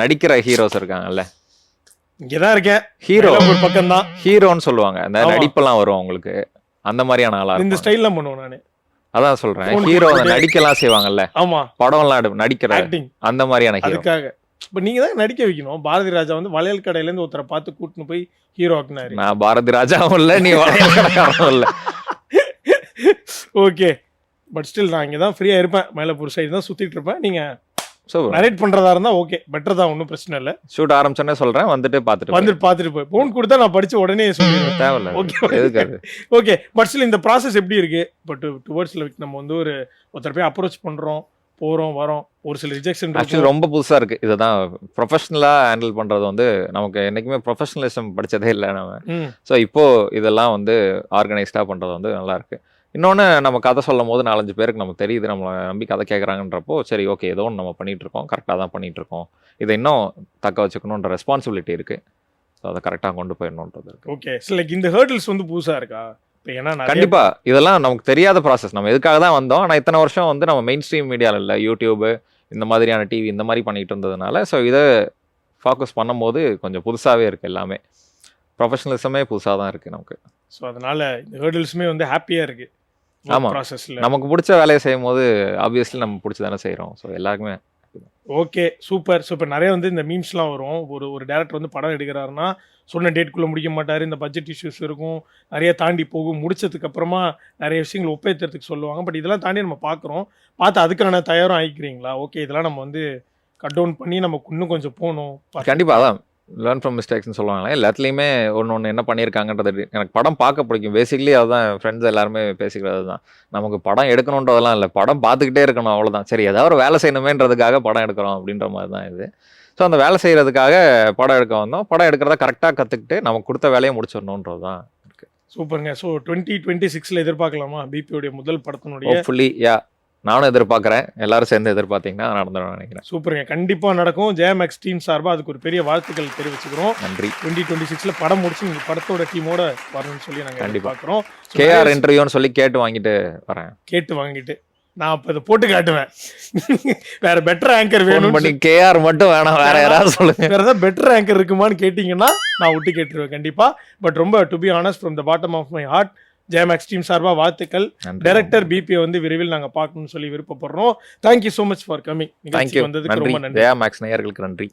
நடிக்கிற ஹீரோஸ் இருக்காங்கல்ல, இங்கதான் இருக்கேன். ஹீரோ ஒரு பக்கம் தான் ஹீரோன்னு சொல்லுவாங்க. அந்த நடிப்பெல்லாம் வரும் உங்களுக்கு, அந்த மாதிரியான ஆளா இந்த ஸ்டைல்லாம் பண்ணுவோம். நானு அதான் சொல்றேன், ஹீரோ நடிக்கலாம் செய்வாங்கல்ல. ஆமா, படம் எல்லாம் நடிக்கிற அந்த மாதிரியான ஹீரோ. அதுக்காக இப்ப நீங்க தான் நடிக்க வைக்கணும். பாரதி ராஜா வந்து வளையல் கடையில இருந்து ஒருத்தரை பார்த்து கூட்டின்னு போய் ஹீரோ ஆக்குனாரு. நான் பாரதி ராஜாவும் இல்ல, நீ வளையல் கடைக்காரனும் இல்ல. ஓகே, பட் ஸ்டில் நான் இங்கே தான் ஃப்ரீயாக இருப்பேன், மயிலாப்பூர் சைடு தான் சுற்றிட்டு இருப்பேன். நீங்கள் சூப்பர் நரேட் பண்ணுறதா இருந்தால் ஓகே, பெட்டர் தான், ஒன்றும் பிரச்சனை இல்லை. ஷூட் ஆரம்பிச்சோன்னே சொல்கிறேன், வந்துட்டு பார்த்துட்டு போய் ஃபோன் கொடுத்தா நான் படித்து உடனே சொல்லிடுவேன். தேவையில்ல. ஓகே ஓகே, பட் ஸ்டில் இந்த ப்ராசஸ் எப்படி இருக்குது? பட் டுவர்ட்ஸில் நம்ம வந்து ஒருத்தர் போய் அப்ரோச் பண்ணுறோம், போகிறோம் வரோம், ஒரு சில ரிஜெக்ஷன். ஆக்சுவலி ரொம்ப புதுசாக இருக்குது. இதை தான் ப்ரொஃபஷனலாக ஹேண்டில் பண்ணுறது வந்து நமக்கு என்றைக்குமே ப்ரொஃபஷனலிசம் படித்ததே இல்லை நம்ம. ஸோ இப்போது இதெல்லாம் வந்து ஆர்கனைஸ்டாக பண்ணுறது வந்து நல்லாயிருக்கு. இன்னொன்று நம்ம கதை சொல்லும் போது 4-5 பேருக்கு நமக்கு தெரியுது, நம்மளை நம்பி கதை கேட்குறாங்கன்றப்போ சரி ஓகே ஏதோ ஒன்று நம்ம பண்ணிகிட்ருக்கோம், கரெக்டாக தான் பண்ணிகிட்ருக்கோம், இதை இன்னும் தக்க வச்சுக்கணுன்ற ரெஸ்பான்சிபிலிட்டி இருக்குது. ஸோ அதை கரெக்டாக கொண்டு போயிடணுன்றது இருக்குது. ஓகே. ஸோ லைக் இந்த ஹேர்டில்ஸ் வந்து புதுசாக இருக்கா இப்போ? ஏன்னா கண்டிப்பாக இதெல்லாம் நமக்கு தெரியாத ப்ராசஸ். நம்ம எதுக்காக தான் வந்தோம், ஆனால் இத்தனை வருஷம் வந்து நம்ம மெயின் ஸ்ட்ரீம் மீடியாவில் இல்லை, யூடியூபு இந்த மாதிரியான டிவி இந்த மாதிரி பண்ணிகிட்டு இருந்ததுனால ஸோ இதை ஃபோக்கஸ் பண்ணும்போது கொஞ்சம் புதுசாகவே இருக்குது. எல்லாமே ப்ரொஃபஷனலிசமே புதுசாக தான் இருக்குது நமக்கு. ஸோ அதனால் இந்த ஹேர்டில்ஸுமே வந்து ஹாப்பியாக இருக்குது. ஆமாம், ப்ராசஸில் நமக்கு பிடிச்ச வேலையை செய்யும் போது ஆப்வியஸ்லி நம்ம பிடிச்சி தானே செய்கிறோம். ஸோ எல்லாருக்குமே ஓகே சூப்பர். ஸோ இப்போ நிறைய வந்து இந்த மீம்ஸ்லாம் வரும். ஒரு டேரக்டர் வந்து படம் எடுக்கிறாருன்னா சொன்ன டேட்குள்ளே முடிக்க மாட்டார், இந்த பட்ஜெட் இஷ்யூஸ் இருக்கும், நிறைய தாண்டி போகும், முடிச்சதுக்கு அப்புறமா நிறைய விஷயங்கள் ஒப்பேற்றுறதுக்கு சொல்லுவாங்க. பட் இதெல்லாம் தாண்டி நம்ம பார்த்து அதுக்கான தயாரும் ஆகிக்கிறீங்களா? ஓகே இதெல்லாம் நம்ம வந்து கட் டவுன் பண்ணி நம்ம இன்னும் கொஞ்சம் போகணும். கண்டிப்பாக அதான் லேர்ன் ஃப்ரம் மிஸ்டேக்ஸ்னு சொல்லுவாங்களே, எல்லாத்துலேயுமே ஒன்று என்ன பண்ணியிருக்காங்கன்றது எனக்கு படம் பார்க்க பிடிக்கும். பேசிக்கலி அதுதான் ஃப்ரெண்ட்ஸ் எல்லாருமே பேசிக்கிறது தான். நமக்கு படம் எடுக்கணுன்றதெல்லாம் இல்லை, படம் பார்த்துக்கிட்டே இருக்கணும் அவ்வளோதான். சரி ஏதாவது ஒரு வேலை செய்யணுமேன்றதுக்காக படம் எடுக்கிறோம் அப்படின்ற மாதிரி தான் இது. ஸோ அந்த வேலை செய்கிறதுக்காக படம் எடுக்க வந்தோம். படம் எடுக்கிறத கரெக்டாக கற்றுக்கிட்டு நமக்கு கொடுத்த வேலையை முடிச்சிடணுன்றது தான் இருக்குது. சூப்பருங்க. ஸோ 2026 எதிர்பார்க்கலாமா பிபியோடைய முதல் படத்தினுடைய? ஹோப்ஃபுல்லி நானும் எதிர்பார்க்குறேன், எல்லாரும் சேர்ந்து எதிர்பார்த்தீங்கன்னா நடந்துடும் நினைக்கிறேன். சூப்பருங்க, கண்டிப்பாக நடக்கும். ஜெயமேக்ஸ் டீம் சார்பாக அதுக்கு ஒரு பெரிய வாழ்த்துக்கள் தெரிவிச்சுக்கிறோம். நன்றி. 2026 படம் முடிச்சு நீங்கள் படத்தோட டீமோட வரணும்னு சொல்லி நாங்கள் எதிர்பார்க்குறோம். கேஆர் இன்டர்வியூன்னு சொல்லி கேட்டு வாங்கிட்டு நான் இப்போ இதை போட்டு காட்டுவேன். வேற பெட்டர் ஆங்கர் வேணும் பண்ணி கேஆர் மட்டும் வேணாம், வேற யாராவது சொல்லுங்க. வேற ஏதாவது பெட்டர் ஆங்கர் இருக்குமான்னு கேட்டிங்கன்னா நான் விட்டு கேட்டுருவேன் கண்டிப்பாக. பட் ரொம்ப to be honest from the bottom of my heart Jayamax team சார்பாக வாழ்த்துக்கள். டைரக்டர் பிபியை வந்து விரைவில் நாங்கள் பார்க்கணும்னு சொல்லி விருப்பப்படுறோம். Thank you so much for coming. Thank you, வந்ததுக்கு ரொம்ப நன்றி. ஜெயமேக்ஸ் நேயர்களுக்கு நன்றி.